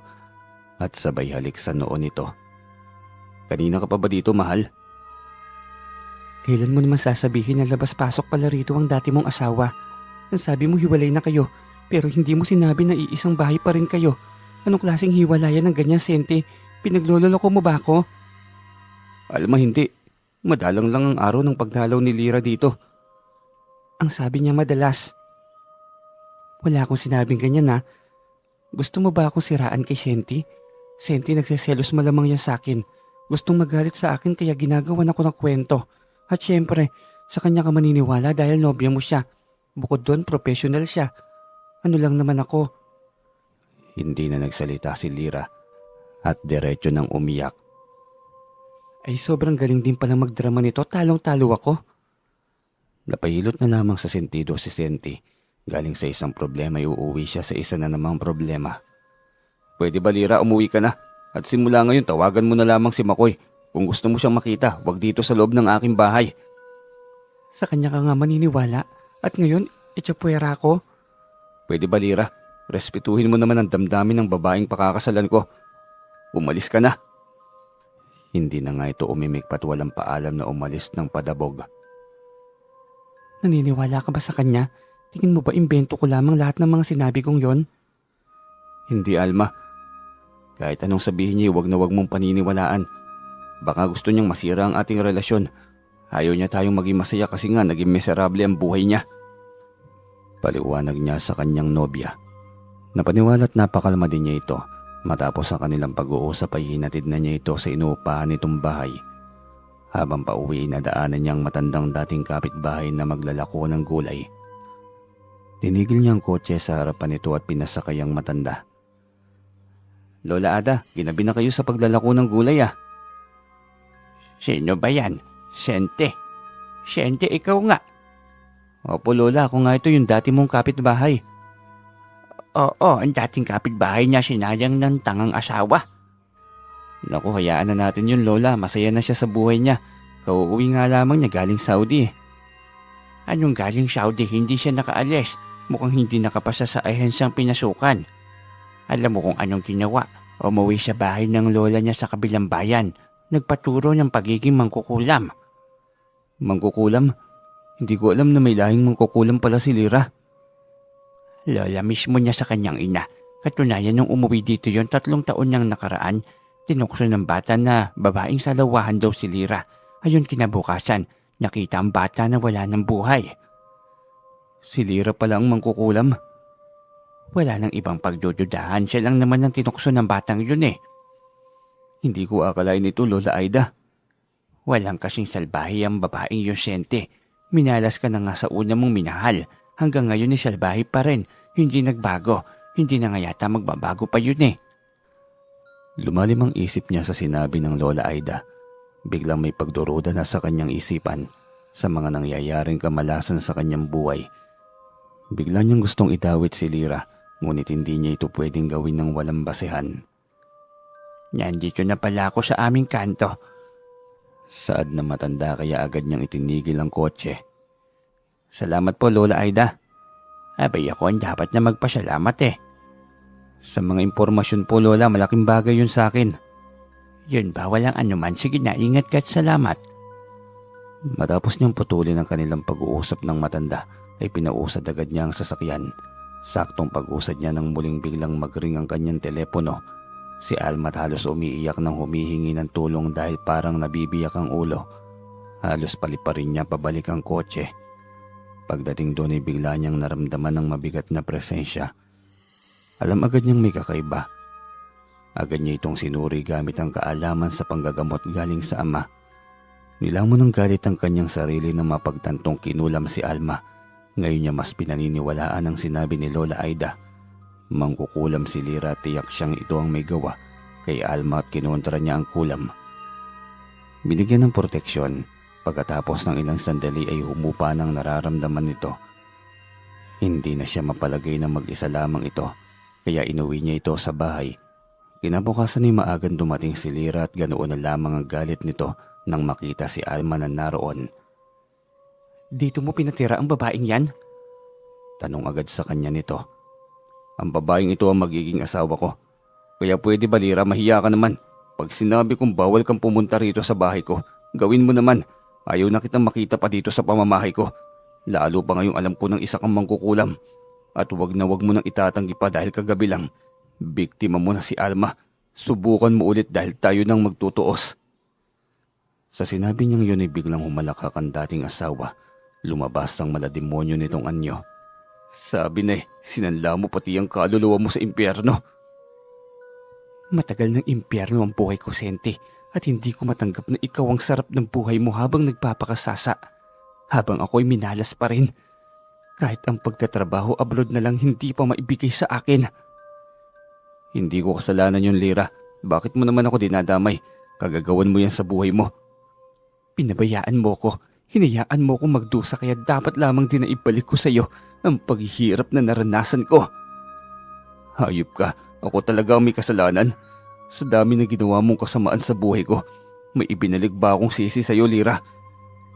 at sabay halik sa noo nito. Kanina ka pa ba dito, mahal? Kailan mo naman sasabihin na labas-pasok pala rito ang dati mong asawa? Ang sabi mo hiwalay na kayo, pero hindi mo sinabi na iisang bahay pa rin kayo. Anong klaseng hiwalayan ng ganyan, Sente? Pinaglololoko mo ba ako? Alma, hindi. Madalang lang ang araw ng pagdalaw ni Lira dito. Ang sabi niya madalas. Wala akong sinabing ganyan na. Gusto mo ba akong siraan kay Senti? Senti, nagseselos malamang yan sa akin. Gustong magalit sa akin kaya ginagawan ako ng kwento. At syempre, sa kanya ka maniniwala dahil nobya mo siya. Bukod doon, professional siya. Ano lang naman ako. Hindi na nagsalita si Lira at diretso nang umiyak. Ay sobrang galing din palang magdrama nito, talong-talo ako. Napahilot na lamang sa sentido si Senti. Galing sa isang problema ay uuwi siya sa isa na namang problema. Pwede ba, Lira, umuwi ka na? At simula ngayon tawagan mo na lamang si Makoy. Kung gusto mo siyang makita, wag dito sa loob ng aking bahay. Sa kanya ka nga maniniwala at ngayon itsapwera ko. Pwede ba, Lira? Respetuhin mo naman ang damdamin ng babaeng pakakasalan ko. Umalis ka na. Hindi na nga ito umimik pat walang paalam na umalis ng padabog. Naniniwala ka ba sa kanya? Tingin mo ba imbento ko lamang lahat ng mga sinabi kong yon? Hindi, Alma. Kahit anong sabihin niya, wag na wag mong paniniwalaan. Baka gusto niyang masira ang ating relasyon. Ayaw niya tayong maging masaya kasi nga naging miserable ang buhay niya. Paliwanag niya sa kanyang nobya. Napaniwala't napakalma din niya ito. Matapos ang kanilang pag-uusap ay hinatid na niya ito sa inuupahan nitong bahay. Habang pauwi, nadaanan niyang matandang dating kapitbahay na maglalako ng gulay. Tinigil niya ang kotse sa harapan nito at pinasakay ang matanda. Lola Ada, ginabi na kayo sa paglalako ng gulay ah. Sino ba yan? Sente. Sente, ikaw nga. Opo Lola, ako nga ito yung dati mong kapitbahay. Oo, ang dating kapitbahay niya sinayang ng tangang asawa. Naku, hayaan na natin yun Lola, masaya na siya sa buhay niya. Kauuwi nga lamang niya galing Saudi. Anong galing Saudi? Hindi siya nakaalis. Mukhang hindi nakapasa sa ahensyang pinasukan. Alam mo kung anong ginawa? Umuwi sa bahay ng lola niya sa kabilang bayan. Nagpaturo ng pagiging mangkukulam. Mangkukulam? Hindi ko alam na may lahing mangkukulam pala si Lira. Lola mismo niya sa kanyang ina. Katunayan nung umuwi dito yon 3 taon niyang nakaraan, tinukso ng bata na babaeng salawahan daw si Lira. Ayun kinabukasan, nakita ang bata na wala ng buhay. Si Lira pala ang mangkukulam? Wala nang ibang pagdududahan, siya lang naman ang tinukso ng batang yun eh. Hindi ko akalain ito, Lola Aida. Walang kasing salbahe ang babaeng Yosente. Minalas ka na nga sa una mong minahal. Hanggang ngayon ay salbahe pa rin. Hindi nagbago. Hindi na nga yata magbabago pa yun eh. Lumalim ang isip niya sa sinabi ng Lola Aida. Biglang may pagduruda na sa kanyang isipan sa mga nangyayaring kamalasan sa kanyang buhay. Bigla niyang gustong itawid si Lira, ngunit hindi niya ito pwedeng gawin ng walang basehan. Nandito na pala ako sa aming kanto. Saad na matanda kaya agad niyang itinigil ang kotse. Salamat po Lola Aida. Abay ako ang dapat na magpasalamat eh. Sa mga impormasyon po Lola, malaking bagay yun sa akin. Yun ba, walang anuman. Sige na, ingat ka at salamat. Matapos niyang putulin ang kanilang pag-uusap ng matanda, ay pinausad agad niya ang sasakyan. Saktong pag-usad niya nang muling biglang magring ang kanyang telepono. Si Alma halos umiiyak nang humihingi ng tulong dahil parang nabibiyak ang ulo. Halos paliparin niya pabalik ang kotse. Pagdating doon ay bigla niyang naramdaman ng mabigat na presensya. Alam agad niyang may kakaiba. Agad niya itong sinuri gamit ang kaalaman sa panggagamot galing sa ama. Nilamon ng galit ang kanyang sarili na mapagtantong kinulam si Alma. Ngayon niya mas pinaniniwalaan ang sinabi ni Lola Aida. Mangkukulam si Lira, tiyak siyang ito ang may gawa kay Alma at kinontra niya ang kulam. Binigyan ng proteksyon, pagkatapos ng ilang sandali ay humupa ng nararamdaman nito. Hindi na siya mapalagay na mag-isa lamang ito, kaya inuwi niya ito sa bahay. Kinabukasan ay maagang dumating si Lira at ganoon na lamang ang galit nito nang makita si Alma na naroon. Dito mo pinatira ang babaeng yan? Tanong agad sa kanya nito. Ang babaeng ito ang magiging asawa ko. Kaya pwede ba Lira, mahiya ka naman? Pag sinabi kong bawal kang pumunta rito sa bahay ko, gawin mo naman. Ayaw na kitang makita pa dito sa pamamahay ko. Lalo pa ngayong alam ko ng isa kang mangkukulam. At wag na wag mo nang itatanggi pa dahil kagabi lang. Biktima mo na si Alma. Subukan mo ulit dahil tayo nang magtutuos. Sa sinabi niyang yun ay biglang humalakak ang dating asawa. Lumabas ang malademonyo nitong anyo. Sabi na sinanla mo pati ang kaluluwa mo sa impyerno. Matagal ng impyerno ang buhay ko, Senti, at hindi ko matanggap na ikaw ang sarap ng buhay mo habang nagpapakasasa. Habang ako'y minalas pa rin. Kahit ang pagtatrabaho abroad na lang hindi pa maibigay sa akin. Hindi ko kasalanan yun, Lyra. Bakit mo naman ako dinadamay? Kagagawan mo yan sa buhay mo. Pinabayaan mo ko. Hinayaan mo ko magdusa kaya dapat lamang din na ibalik ko sa iyo ang paghihirap na naranasan ko. Hayop ka. Ako talaga ang may kasalanan. Sa dami na ginawa mong kasamaan sa buhay ko, may ibinalig ba akong sisi sa iyo, Lyra?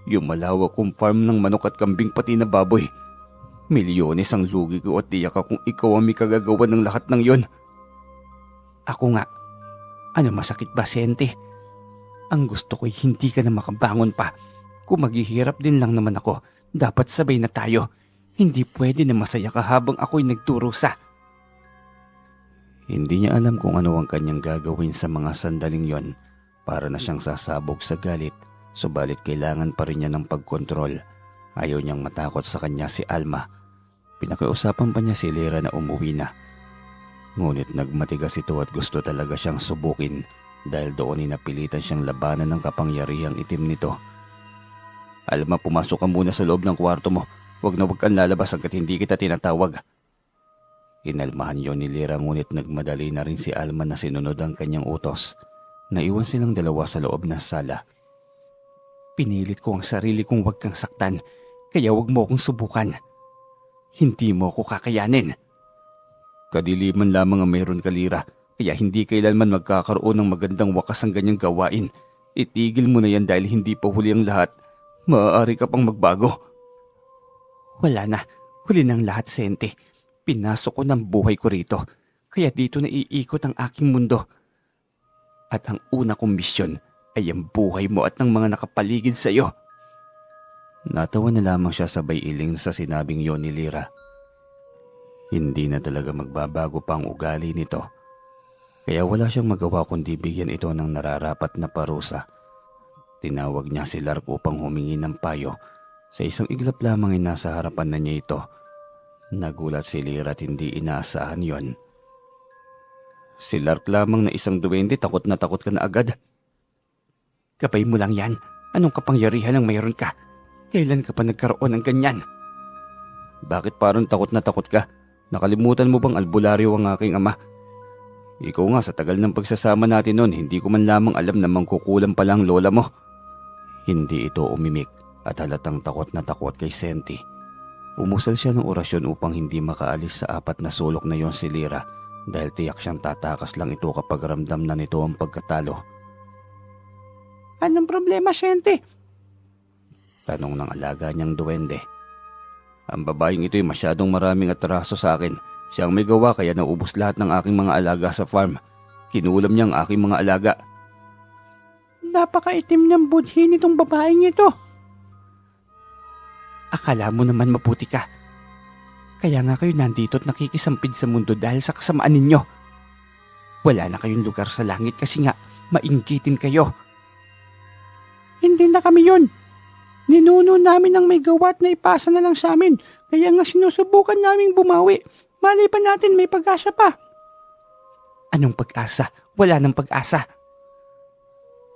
Yung malawak kong farm ng manok at kambing pati na baboy. Milyones ang lugi ko at tiyak kung ikaw ang may kagagawa ng lahat ng yon. Ako nga. Ano masakit ba, Senti? Ang gusto ko'y hindi ka na makabangon pa. Kung maghihirap din lang naman ako, dapat sabay na tayo. Hindi pwede na masaya ka habang ako'y nagturusa. Hindi niya alam kung ano ang kanyang gagawin sa mga sandaling yon. Para na siyang sasabog sa galit, subalit kailangan pa rin niya ng pagkontrol. Ayaw niyang matakot sa kanya si Alma. Pinakiusapan pa niya si Lyra na umuwi na. Ngunit nagmatigas ito at gusto talaga siyang subukin dahil doon ay napilitan siyang labanan ng kapangyarihang itim nito. Alma, pumasok ka muna sa loob ng kwarto mo. Huwag na huwag kang lalabas hanggat hindi kita tinatawag. Inalmahan yon ni Lyra ngunit nagmadali na rin si Alma na sinunod ang kanyang utos. Naiwan silang dalawa sa loob ng sala. Pinilit ko ang sarili kong huwag kang saktan, kaya huwag mo akong subukan. Hindi mo ako kakayanin. Kadiliman lamang ang mayroon ka, Lyra, kaya hindi kailanman magkakaroon ng magandang wakas ang ganyang gawain. Itigil mo na yan dahil hindi pa huli ang lahat. Maaari ka pang magbago. Wala na, huli ng lahat, Senti. Pinasok ko ng buhay ko rito, kaya dito na iikot ang aking mundo. At ang una kong misyon ay ang buhay mo at ng mga nakapaligid sa iyo. Natawa na lamang siya sabay iling sa sinabing yon ni Lyra. Hindi na talaga magbabago pa ang ugali nito. Kaya wala siyang magawa kundi bigyan ito ng nararapat na parusa. Tinawag niya si Lark upang humingi ng payo. Sa isang iglap lamang ay nasa harapan na niya ito. Nagulat si Lyra at hindi inaasahan yon. Si Lark lamang na isang duwende, takot na takot ka na agad. Gabay mo lang yan. Anong kapangyarihan ang mayroon ka? Kailan ka pa nagkaroon ng ganyan? Bakit parang takot na takot ka? Nakalimutan mo bang albularyo ang aking ama? Ikaw nga, sa tagal ng pagsasama natin noon, hindi ko man lamang alam na mangkukulam pala ang lola mo. Hindi ito umimik at halatang takot na takot kay Senti. Umusal siya ng orasyon upang hindi makaalis sa apat na sulok na yon si Lyra dahil tiyak siyang tatakas lang ito kapag ramdam na nito ang pagkatalo. Anong problema, Senti? Tanong ng alaga niyang duwende. Ang babaeng ito ay masyadong maraming atraso sa akin. Siya ang may gawa kaya naubos lahat ng aking mga alaga sa farm. Kinulam niya ang aking mga alaga. Napakaitim ng budhi nitong babaeng ito. Akala mo naman mabuti ka. Kaya nga kayo nandito at nakikisampid sa mundo dahil sa kasamaan ninyo. Wala na kayong lugar sa langit kasi nga mainggitin kayo. Hindi na kami yun. Ninuno namin ang may gawa at naipasa na lang sa amin. Kaya nga sinusubukan naming bumawi. Malay pa natin may pag-asa pa. Anong pag-asa? Wala nang pag-asa.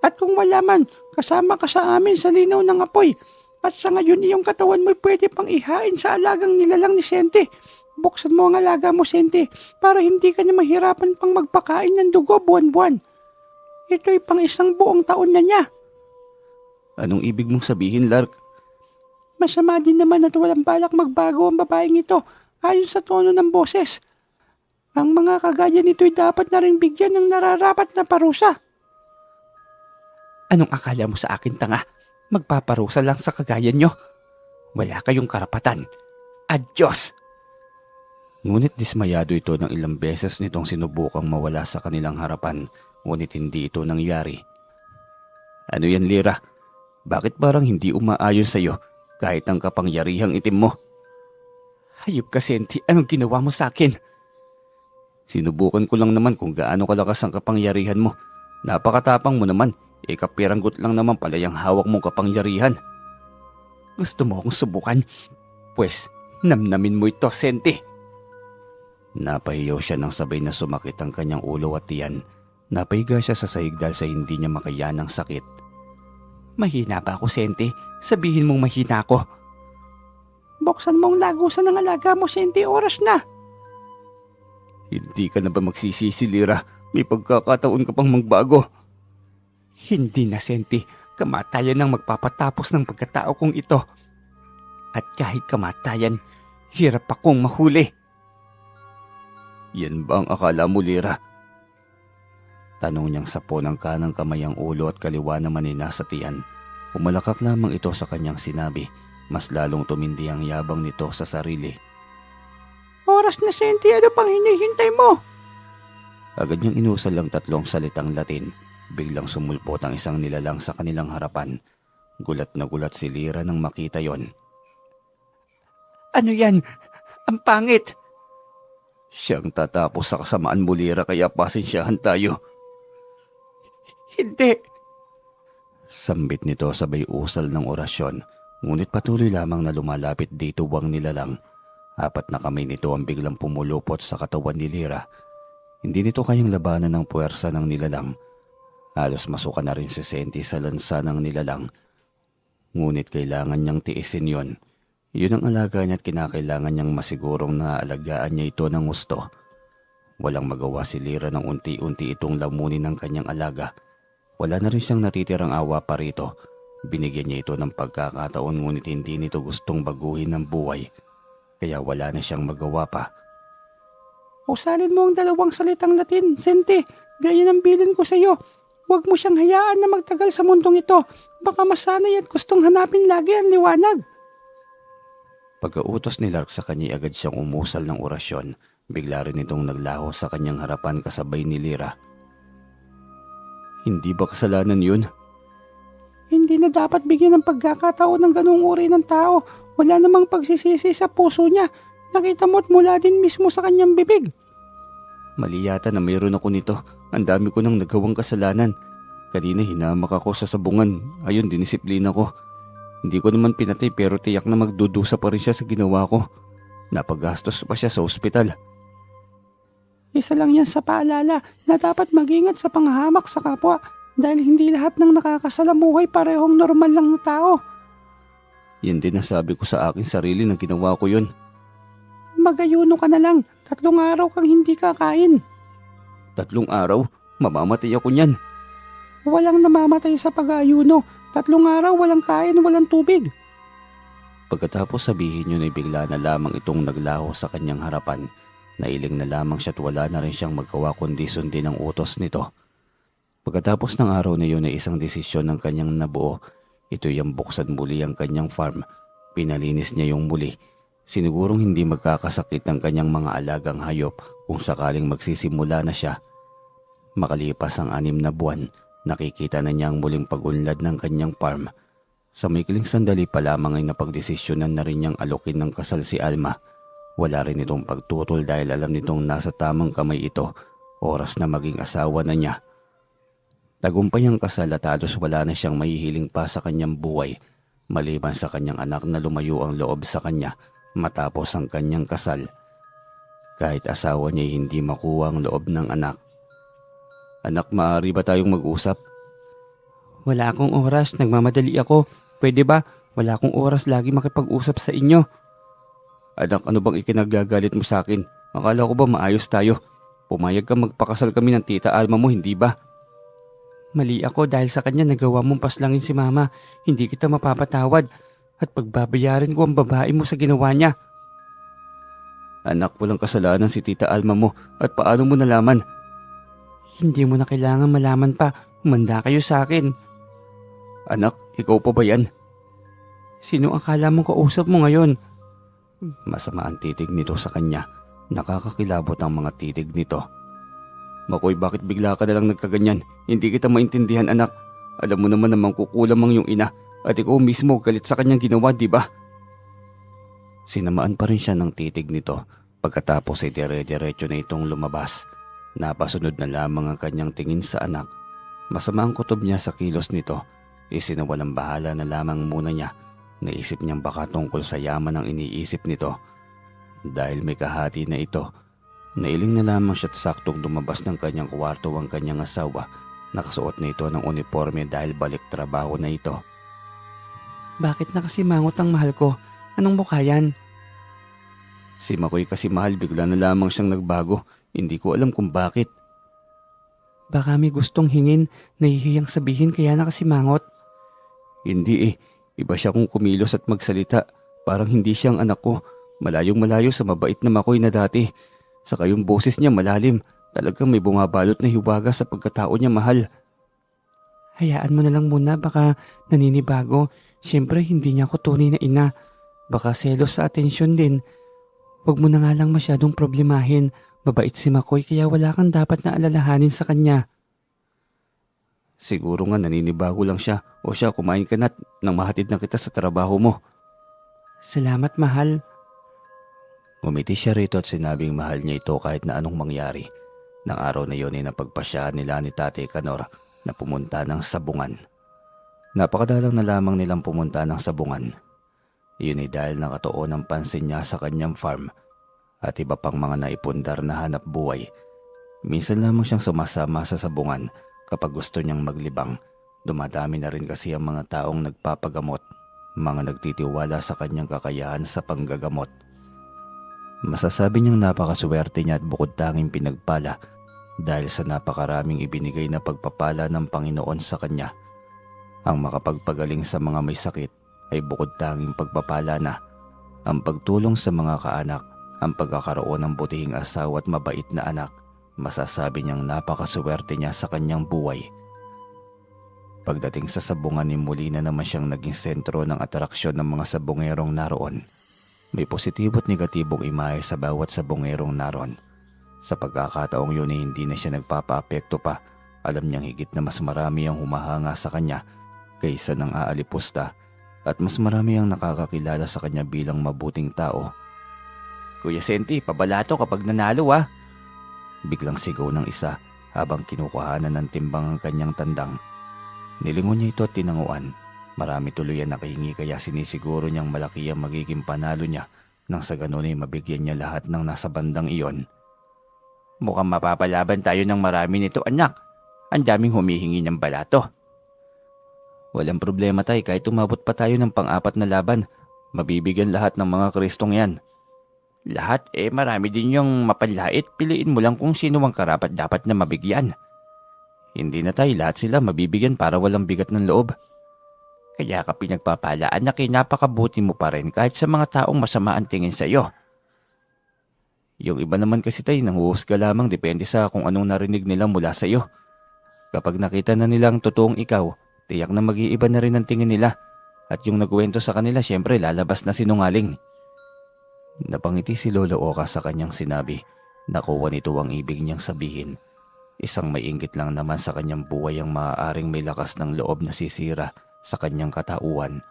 At kung wala man, kasama ka sa amin sa linaw ng apoy. At sa ngayon iyong katawan mo'y pwede pang ihain sa alagang nilalang ni Senti. Buksan mo ang alaga mo, Senti, para hindi ka na mahirapan pang magpakain ng dugo buwan-buwan. Ito'y pang isang buong taon na niya. Anong ibig mong sabihin, Lark? Masama din naman at walang balak magbago ang babaeng ito ayon sa tono ng boses. Ang mga kagaya nito'y dapat na rin bigyan ng nararapat na parusa. Anong akala mo sa akin, tanga? Magpaparusa lang sa kagaya nyo? Wala kayong karapatan. Adios! Ngunit dismayado ito ng ilang beses nitong sinubukang mawala sa kanilang harapan, ngunit hindi ito nangyari. Ano yan, Lyra? Bakit parang hindi umaayon sa'yo kahit ang kapangyarihang itim mo? Hayop ka, Senti. Anong ginawa mo sa akin? Sinubukan ko lang naman kung gaano kalakas ang kapangyarihan mo. Napakatapang mo naman. Kapiranggot lang naman pala yung hawak mong kapangyarihan. Gusto mo akong subukan? Pwes, namnamin mo ito, Senti. Napahiyaw siya nang sabay na sumakit ang kanyang ulo at tiyan. Napahiga siya sa sahig dahil sa hindi niya makayanang sakit. Mahina ba ako, Senti? Sabihin mong mahina ako. Buksan mong lagusan ng alaga mo, Senti. Oras na. Hindi ka na ba magsisisi, Lira? May pagkakataon ka pang magbago. Hindi na, Senti. Kamatayan ang magpapatapos ng pagkatao kong ito. At kahit kamatayan, hirap akong mahuli. Yan ba ang akala mo, Lira? Tanong niyang sapo ng kanang kamay ang ulo at kaliwa naman ay nasa tiyan. Umalakak lamang ito sa kanyang sinabi. Mas lalong tumindi ang yabang nito sa sarili. Oras na, Senti. Ano pang hinihintay mo? Agad niyang inusal ang 3 salitang Latin. Biglang sumulpot ang isang nilalang sa kanilang harapan. Gulat na gulat si Lira nang makita yon. Ano yan? Ang pangit! Siyang tatapos sa kasamaan mo, Lira, kaya pasensyahan tayo. Hindi! Sambit nito sabay usal ng orasyon, ngunit patuloy lamang na lumalapit dito wang nilalang. 4 na kamay nito ang biglang pumulupot sa katawan ni Lira. Hindi nito kayang labanan ng puwersa ng nilalang. Halos masuka na rin si Senti sa lansa ng nilalang. Ngunit kailangan niyang tiisin yon. Yun ang alaga niya at kinakailangan niyang masigurong naaalagaan niya ito ng gusto. Walang magawa si Lira nang unti-unti itong lamunin ng kanyang alaga. Wala na rin siyang natitirang awa pa rito. Binigyan niya ito ng pagkakataon ngunit hindi nito gustong baguhin ang buhay. Kaya wala na siyang magawa pa. Usalin mo ang 2 salitang Latin, Senti. Ganyan ang bilin ko sa iyo. Huwag mo siyang hayaan na magtagal sa mundong ito. Baka masanay at gustong hanapin lagi ang liwanag. Pagkautos ni Lark sa kanya agad siyang umusal ng orasyon. Bigla rin itong naglaho sa kanyang harapan kasabay ni Lira. Hindi ba kasalanan yun? Hindi na dapat bigyan ng pagkakataon ng ganung uri ng tao. Wala namang pagsisisi sa puso niya. Nakita mo't mula din mismo sa kanyang bibig. Mali yata na mayroon ako nito. Ang dami ko nang nagawang kasalanan. Kanina hinamak ako sa sabungan. Ayun, dinisiplina ko. Hindi ko naman pinatay pero tiyak na magdudusa pa rin siya sa ginawa ko. Napagastos pa siya sa ospital. Isa lang yan sa paalala na dapat mag-ingat sa panghahamak sa kapwa dahil hindi lahat ng nakakasalamuhay parehong normal lang na tao. Yan din nasabi ko sa aking sarili na ginawa ko yun. Magayuno ka na lang. 3 araw kang hindi kakain. 3 araw? Mamamatay ako niyan. Walang namamatay sa pag-aayuno. 3 araw walang kain, walang tubig. Pagkatapos sabihin yun ay bigla na lamang itong naglaho sa kanyang harapan. Nailing na lamang siya at wala na rin siyang magawa kundi sundin ang utos nito. Pagkatapos ng araw na yun ay isang desisyon ng kanyang nabuo. Ito'y ang buksan muli ang kanyang farm. Pinalinis niya yung muli. Sinigurong hindi magkakasakit ang kanyang mga alagang hayop kung sakaling magsisimula na siya. Makalipas ang 6 na buwan, nakikita na niya ang muling pag-unlad ng kanyang farm. Sa maikling sandali pa lamang ay napagdesisyonan na rin niyang alokin ng kasal si Alma. Wala rin itong pagtutol dahil alam nitong nasa tamang kamay ito, oras na maging asawa na niya. Tagumpay ang kasal at halos wala na siyang mahihiling pa sa kanyang buhay, maliban sa kanyang anak na lumayo ang loob sa kanya matapos ang kanyang kasal. Kahit asawa niya hindi makuha ang loob ng anak. Anak, maaari ba tayong mag-usap? Wala akong oras, nagmamadali ako. Pwede ba? Wala akong oras lagi makipag-usap sa inyo. Anak, ano bang ikinagagalit mo sa akin? Akala ko ba maayos tayo? Pumayag ka magpakasal kami ng tita Alma mo, hindi ba? Mali ako dahil sa kanya nagawa mong paslangin si mama. Hindi kita mapapatawad at pagbabayarin ko ang babae mo sa ginawa niya. Anak, walang kasalanan si tita Alma mo at paano mo nalaman? Hindi mo na kailangan malaman pa. Humanda kayo sa akin. Anak, ikaw pa ba yan? Sino akala mong kausap mo ngayon? Masama ang titig nito sa kanya. Nakakakilabot ang mga titig nito. Makoy, bakit bigla ka na lang nagkaganyan? Hindi kita maintindihan, anak. Alam mo naman na mangkukulam ang iyong ina. At ikaw mismo galit sa kanyang ginawa, di ba? Sinamaan pa rin siya ng titig nito. Pagkatapos ay dire-diretso na itong lumabas. Napasunod na lamang ang kanyang tingin sa anak. Masama ang kutob niya sa kilos nito. Isinawalang bahala na lamang muna niya. Naisip niyang baka tungkol sa yaman ang iniisip nito. Dahil may kahati na ito, nailing na lamang siya't saktong lumabas ng kanyang kwarto ang kanyang asawa. Nakasuot na ito ng uniforme dahil balik trabaho na ito. Bakit nakasimangot ang mahal ko? Anong mukha yan? Si Makoy kasi mahal, bigla na lamang siyang nagbago. Hindi ko alam kung bakit. Baka may gustong hingin, nahihiyang sabihin kaya nakasimangot. Hindi eh. Iba siya kung kumilos at magsalita. Parang hindi siyang anak ko. Malayong malayo sa mabait na Makoy na dati. Saka yung boses niya malalim. Talagang may bumabalot na hiwaga sa pagkatao niya, mahal. Hayaan mo na lang muna, baka naninibago. Siyempre hindi niya ako tunay na ina. Baka selos sa atensyon din. Huwag mo na nga lang masyadong problemahin. Mabait si Makoy kaya wala kang dapat na alalahanin sa kanya. Siguro nga naninibago lang siya. O siya, kumain ka na't nang mahatid na kita sa trabaho mo. Salamat, mahal. Ngumiti siya rito at sinabing mahal niya ito kahit na anong mangyari. Nang araw na yun ay napagpasyahan nila ni Tatay Kanor na pumunta ng sabungan. Napakadalang na lamang nilang pumunta ng sabungan. Iyon ay dahil nakatuon ang pansin niya sa kanyang farm at iba pang mga naipundar na hanap buhay. Minsan lamang siyang sumasama sa sabungan kapag gusto niyang maglibang. Dumadami na rin kasi ang mga taong nagpapagamot, mga nagtitiwala sa kanyang kakayahan sa panggagamot. Masasabi niyang napakaswerte niya at bukod tanging pinagpala dahil sa napakaraming ibinigay na pagpapala ng Panginoon sa kanya. Ang makapagpagaling sa mga may sakit ay bukod tanging pagpapala na. Ang pagtulong sa mga kaanak, ang pagkakaroon ng butihing asawa at mabait na anak, masasabi niyang napakaswerte niya sa kanyang buhay. Pagdating sa sabungan ni muli na naman siyang naging sentro ng atraksyon ng mga sabungerong naroon. May positibo at negatibong imahe sa bawat sabungerong naroon. Sa pagkakataong yun ay hindi na siya nagpapaapekto pa. Alam niyang higit na mas marami ang humahanga sa kanya kaysa ng aalipusta at mas marami ang nakakakilala sa kanya bilang mabuting tao. Kuya Senti, pabalato kapag nanalo ah! Biglang sigaw ng isa habang kinukuhanan ng timbang ang kanyang tandang. Nilingon niya ito at tinanguan. Marami tuloy ang nakahingi kaya sinisiguro niyang malaki ang magiging panalo niya nang sa ganun ay mabigyan niya lahat ng nasa bandang iyon. Mukhang mapapalaban tayo ng marami nito, anak. Ang daming humihingi ng balato. Walang problema tay, kahit umabot pa tayo ng pang-apat na laban, mabibigyan lahat ng mga Kristong yan. Lahat marami din yung mapanlait, piliin mo lang kung sino ang karapat dapat na mabigyan. Hindi na tayo, lahat sila mabibigyan para walang bigat ng loob. Kaya ka pinagpapalaan na kinapakabuti mo pa rin kahit sa mga taong masama ang tingin sa iyo. Yung iba naman kasi tayo nanghuhusga lamang depende sa kung anong narinig nila mula sa iyo. Kapag nakita na nilang totoong ikaw, tiyak na mag-iiba na rin ang tingin nila. At yung nagkwento sa kanila syempre lalabas na sinungaling. Napangiti si Lolo Oka sa kanyang sinabi. Nakuha nito ang ibig niyang sabihin. Isang may inggit lang naman sa kanyang buhay ang maaaring may lakas ng loob na sisira sa kanyang katauhan.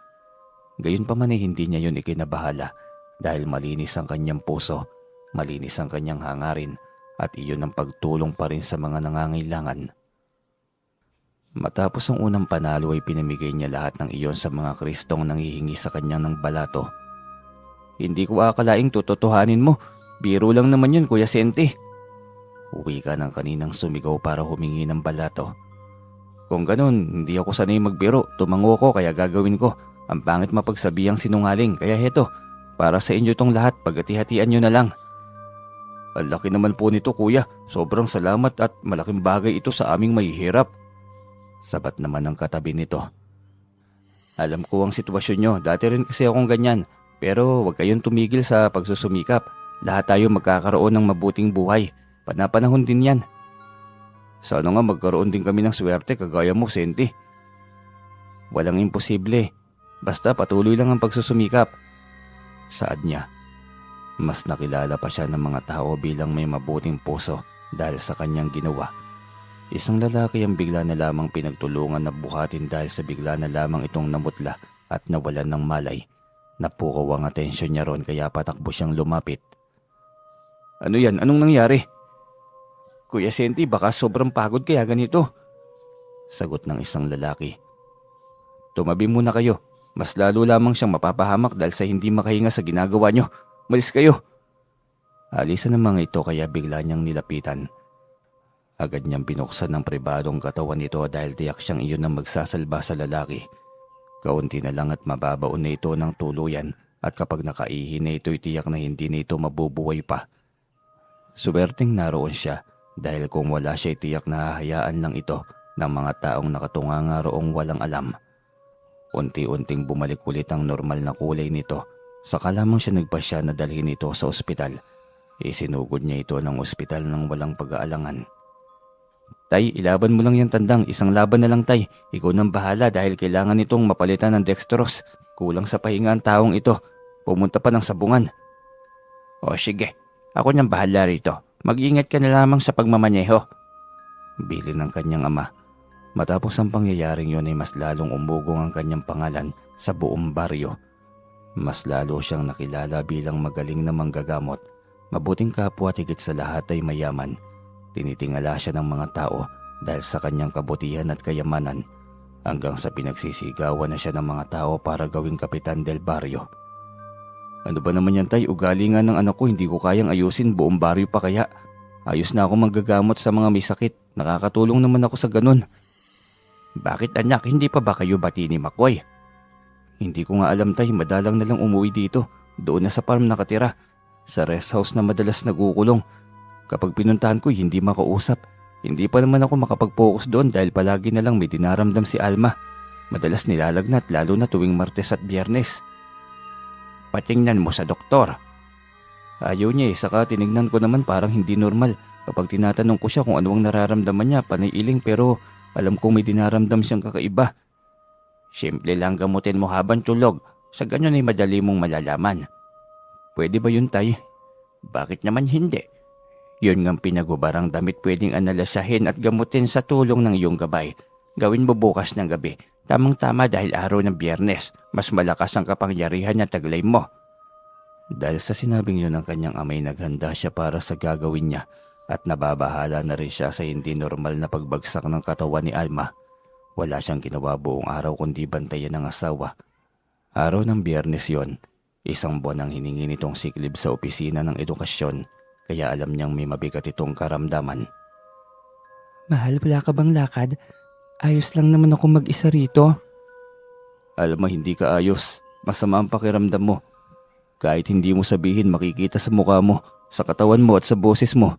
Gayunpaman ay hindi niya yun ikinabahala dahil malinis ang kanyang puso, malinis ang kanyang hangarin at iyon ang pagtulong pa rin sa mga nangangailangan. Matapos ang unang panalo ay pinamigay niya lahat ng iyon sa mga Kristong nanghihingi sa kanya ng balato. Hindi ko akalaing tutotohanin mo, biro lang naman yun Kuya Senti. Uwi ka ng kaninang sumigaw para humingi ng balato. Kung ganun, hindi ako sanay magbiro. Tumango ko kaya gagawin ko. Ang pangit mapagsabihang sinungaling. Kaya heto, para sa inyo tong lahat, pagati-hatian nyo na lang. Ang laki naman po nito kuya. Sobrang salamat at malaking bagay ito sa aming mahihirap. Sabat naman ang katabi nito. Alam ko ang sitwasyon nyo. Dati rin kasi akong ganyan. Pero huwag kayong tumigil sa pagsusumikap. Lahat tayo magkakaroon ng mabuting buhay. Panapanahon din yan. Sana nga magkaroon din kami ng swerte kagaya mo, Senti. Walang imposible. Basta patuloy lang ang pagsusumikap. Saad niya. Mas nakilala pa siya ng mga tao bilang may mabuting puso dahil sa kanyang ginawa. Isang lalaki ang bigla na lamang pinagtulungan na buhatin dahil sa bigla na lamang itong namutla at nawalan ng malay. Napukaw ang atensyon niya ron kaya patakbo siyang lumapit. Ano yan? Anong nangyari? Kuya Senti, baka sobrang pagod kaya ganito. Sagot ng isang lalaki. Tumabi muna kayo. Mas lalo lamang siyang mapapahamak dahil sa hindi makahinga sa ginagawa nyo. Malis kayo. Alisan ng mga ito kaya bigla niyang nilapitan. Agad niyang binuksan ng pribadong katawan nito dahil tiyak siyang iyon ang magsasalba sa lalaki. Kaunti na lang at mababaon na ito ng tuluyan at kapag nakaihi na ito'y tiyak na hindi na ito mabubuhay pa. Suwerteng naroon siya dahil kung wala siya tiyak na hahayaan lang ito ng mga taong nakatunganga roong walang alam. Unti-unting bumalik ulit ang normal na kulay nito. Saka lamang siya nagpasya na dalhin ito sa ospital. Isinugod niya ito ng ospital ng walang pag-aalangan. Tay, ilaban mo lang yung tandang. Isang laban na lang, Tay. Ikaw nang bahala dahil kailangan nitong mapalitan ng dextrose. Kulang sa pahinga ang taong ito. Pumunta pa ng sabungan. O sige, ako nang bahala rito. Mag-ingat ka na lamang sa pagmamaneho. Bili ng kanyang ama. Matapos ang pangyayaring yun ay mas lalong umugong ang kanyang pangalan sa buong baryo. Mas lalo siyang nakilala bilang magaling na manggagamot. Mabuting kapwa at higit sa lahat ay mayaman. Tinitingala siya ng mga tao dahil sa kanyang kabutihan at kayamanan hanggang sa pinagsisigawan na siya ng mga tao para gawing kapitan del baryo. Ano ba naman yan, Tay? Ugali nga ng anak ko, hindi ko kayang ayusin, buong baryo pa kaya. Ayos na ako manggagamot sa mga may sakit. Nakakatulong naman ako sa ganun. Bakit anak, hindi pa ba kayo bati ni Makoy? Hindi ko nga alam, Tay, madalang na lang umuwi dito. Doon na sa farm nakatira. Sa rest house na madalas nagukulong. Kapag pinuntahan ko, hindi makausap. Hindi pa naman ako makapag-focus doon dahil palagi na lang may dinaramdam si Alma. Madalas nilalagnat lalo na tuwing Martes at Biyernes. Patingnan mo sa doktor. Ayaw niya saka tinignan ko naman parang hindi normal. Kapag tinatanong ko siya kung ano ang nararamdaman niya, panay iling pero alam kong may dinaramdam siyang kakaiba. Simple lang gamutin mo habang tulog. Sa ganyan ay madali mong malalaman. Pwede ba yun, Tay? Bakit naman hindi? Yun ngang pinagubarang damit pwedeng analasahin at gamutin sa tulong ng iyong gabay. Gawin mo bukas ng gabi. Tamang-tama dahil araw ng Biyernes. Mas malakas ang kapangyarihan na taglay mo. Dahil sa sinabing yun ng kanyang amay, naghanda siya para sa gagawin niya at nababahala na rin siya sa hindi normal na pagbagsak ng katawan ni Alma. Wala siyang ginawa buong araw kundi bantayan ng asawa. Araw ng Biyernes yon. Isang buwan ang hiningi nitong siklib sa opisina ng edukasyon. Kaya alam niyang may mabigat itong karamdaman. Mahal, wala ka bang lakad? Ayos lang naman ako mag-isa rito. Alam mo, hindi ka ayos. Masama ang pakiramdam mo. Kahit hindi mo sabihin, makikita sa mukha mo, sa katawan mo at sa boses mo.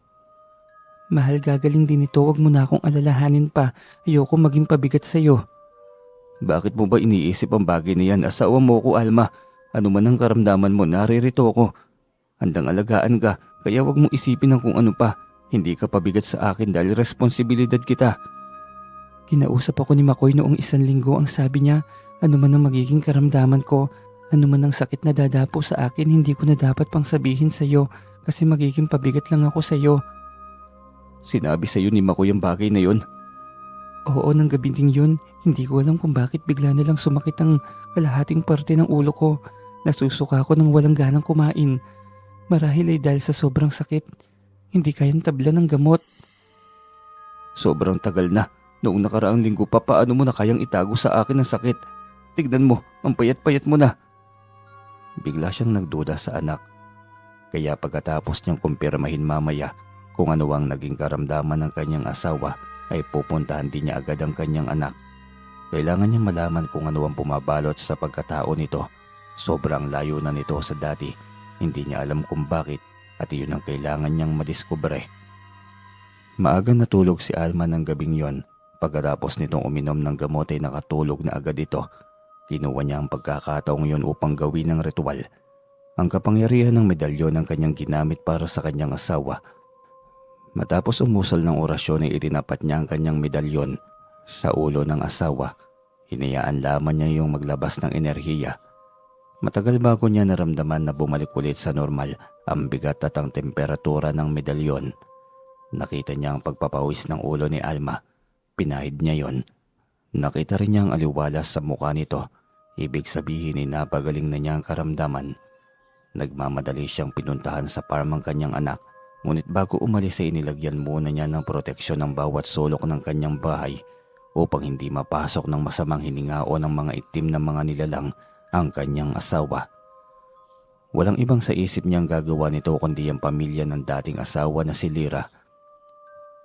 Mahal, gagaling din ito. Huwag mo na akong alalahanin pa. Ayoko maging pabigat sa'yo. Bakit mo ba iniisip ang bagay na yan? Asawa mo ko, Alma. Ano man ang karamdaman mo, naririto ako. Handang alagaan ka. Kaya wag mong isipin ng kung ano pa. Hindi ka pabigat sa akin dahil responsibilidad kita. Kinausap ako ni Makoy noong 1 linggo. Ang sabi niya, ano man ang magiging karamdaman ko, ano man ang sakit na dadapo sa akin, hindi ko na dapat pang sabihin sa'yo kasi magiging pabigat lang ako sa'yo. Sinabi sa'yo ni Makoy ang bagay na yun? Oo, ng gabi din yun. Hindi ko alam kung bakit bigla na lang sumakit ang kalahating parte ng ulo ko. Nasusuka ako nang walang ganang kumain. Marahil ay dahil sa sobrang sakit. Hindi kayang tabla ng gamot. Sobrang tagal na. Noong nakaraang linggo pa, paano mo na kayang itago sa akin ang sakit? Tignan mo, ang payat-payat mo na. Bigla siyang nagduda sa anak. Kaya pagkatapos niyang kumpirmahin mamaya kung ano ang naging karamdaman ng kanyang asawa, ay pupuntahan din niya agad ang kanyang anak. Kailangan niyang malaman kung ano ang pumabalot sa pagkatao nito. Sobrang layo na nito sa dati. Hindi niya alam kung bakit at iyon ang kailangan niyang madiskubre. Maaga natulog si Alma ng gabing yon. Pagkatapos nitong uminom ng gamot ay nakatulog na agad ito. Kinuha niya ang pagkakataong yon upang gawin ng ritual. Ang kapangyarihan ng medalyon ang kanyang ginamit para sa kanyang asawa. Matapos umusal ng orasyon ay itinapat niya ang kanyang medalyon sa ulo ng asawa. Hinayaan lamang niya yung maglabas ng enerhiya. Matagal bago niya naramdaman na bumalik ulit sa normal ang bigat at ang temperatura ng medalyon. Nakita niya ang pagpapawis ng ulo ni Alma. Pinahid niya yon. Nakita rin niya ang aliwalas sa mukha nito. Ibig sabihin ay napagaling na niya ang karamdaman. Nagmamadali siyang pinuntahan sa farm ang kanyang anak. Ngunit bago umalis ay inilagyan muna niya ng proteksyon ng bawat sulok ng kanyang bahay upang hindi mapasok ng masamang hininga o ng mga itim na mga nilalang ang kanyang asawa. Walang ibang sa isip niyang gagawa nito kundi ang pamilya ng dating asawa na si Lyra.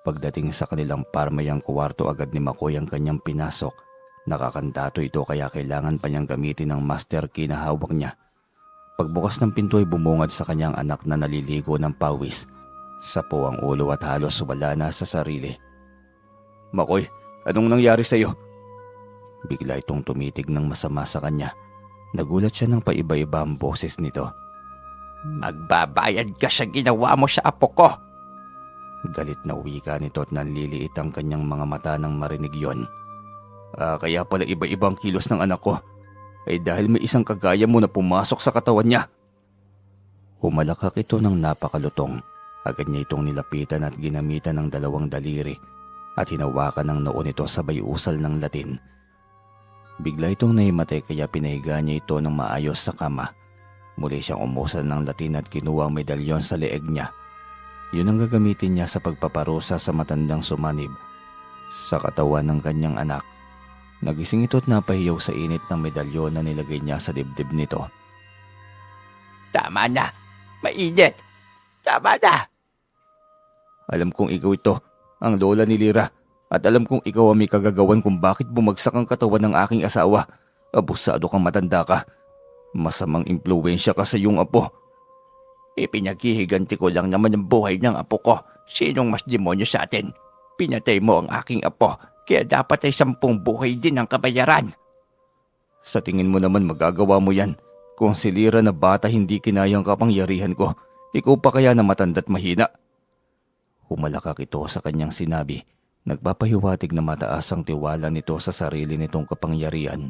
Pagdating sa kanilang parmayang kwarto agad ni McCoy ang kanyang pinasok. Nakakandato ito kaya kailangan pa niyang gamitin ang master key na hawak niya. Pagbukas ng pinto ay bumungad sa kanyang anak na naliligo ng pawis. Sapo ang ulo at halos wala na sa sarili. "McCoy, anong nangyari sa iyo?" Bigla itong tumitig ng masama sa kanya. Nagulat siya ng paiba-iba ang boses nito. Magbabayad ka sa ginawa mo sa apo ko. Galit na wika nito at nanliliit ang kanyang mga mata nang marinig yon. Kaya pala iba-ibang kilos ng anak ko. Ay dahil may isang kagaya mo na pumasok sa katawan niya. Humalakak ito ng napakalutong. Agad niya itong nilapitan at ginamitan ng dalawang daliri at hinawakan ng noo nito sabay usal ng Latin. Bigla itong nahimatay kaya pinahiga niya ito ng maayos sa kama. Muli siyang umusal ng Latin at kinuha ang medalyon sa leeg niya. Yun ang gagamitin niya sa pagpaparusa sa matandang sumanib sa katawan ng kanyang anak. Nagising ito at napahiyaw sa init ng medalyon na nilagay niya sa dibdib nito. Tama na. Mainit. Tama na. Alam kong ikaw ito, ang lola ni Lyra. At alam kong ikaw ang may kagagawan kung bakit bumagsak ang katawan ng aking asawa. Abusado kang matanda ka. Masamang impluwensya ka sa iyong apo. Ipinaghihiganti ko lang naman ang buhay ng apo ko. Sinong mas demonyo sa atin? Pinatay mo ang aking apo, kaya dapat ay 10 buhay din ang kabayaran. Sa tingin mo naman magagawa mo yan. Kung si Lyra na bata hindi kinayang kapangyarihan ko, ikaw pa kaya na matanda't mahina? Humalakak ito sa kanyang sinabi. Nagpapahiwatig na mataas ang tiwala nito sa sarili nitong kapangyarihan.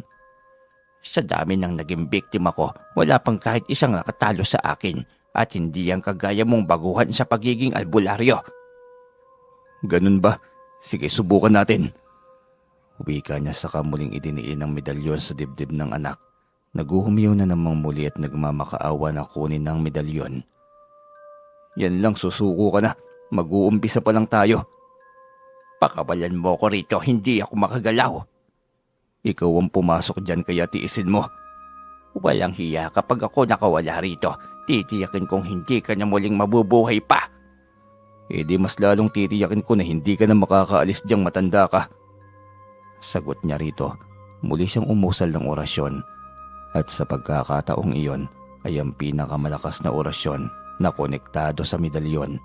Sa dami ng naging biktima ko, wala pang kahit isang nakatalo sa akin at hindi ang kagaya mong baguhan sa pagiging albularyo. Ganun ba? Sige, subukan natin. Wika niya sa muling idiniin ang medalyon sa dibdib ng anak. Naguhumiyaw na namang muli at nagmamakaawa na kunin ng medalyon. Yan lang, susuko ka na. Mag-uumpisa pa lang tayo. Pakawalan mo ko rito, hindi ako makagalaw. Ikaw ang pumasok dyan kaya tiisin mo. Walang hiya kapag ako nakawala rito. Titiyakin kong hindi ka na muling mabubuhay pa. Di mas lalong titiyakin ko na hindi ka na makakaalis diyang matanda ka. Sagot niya rito. Muli siyang umusal ng orasyon. At sa pagkakataong iyon ay ang pinakamalakas na orasyon na konektado sa medalyon.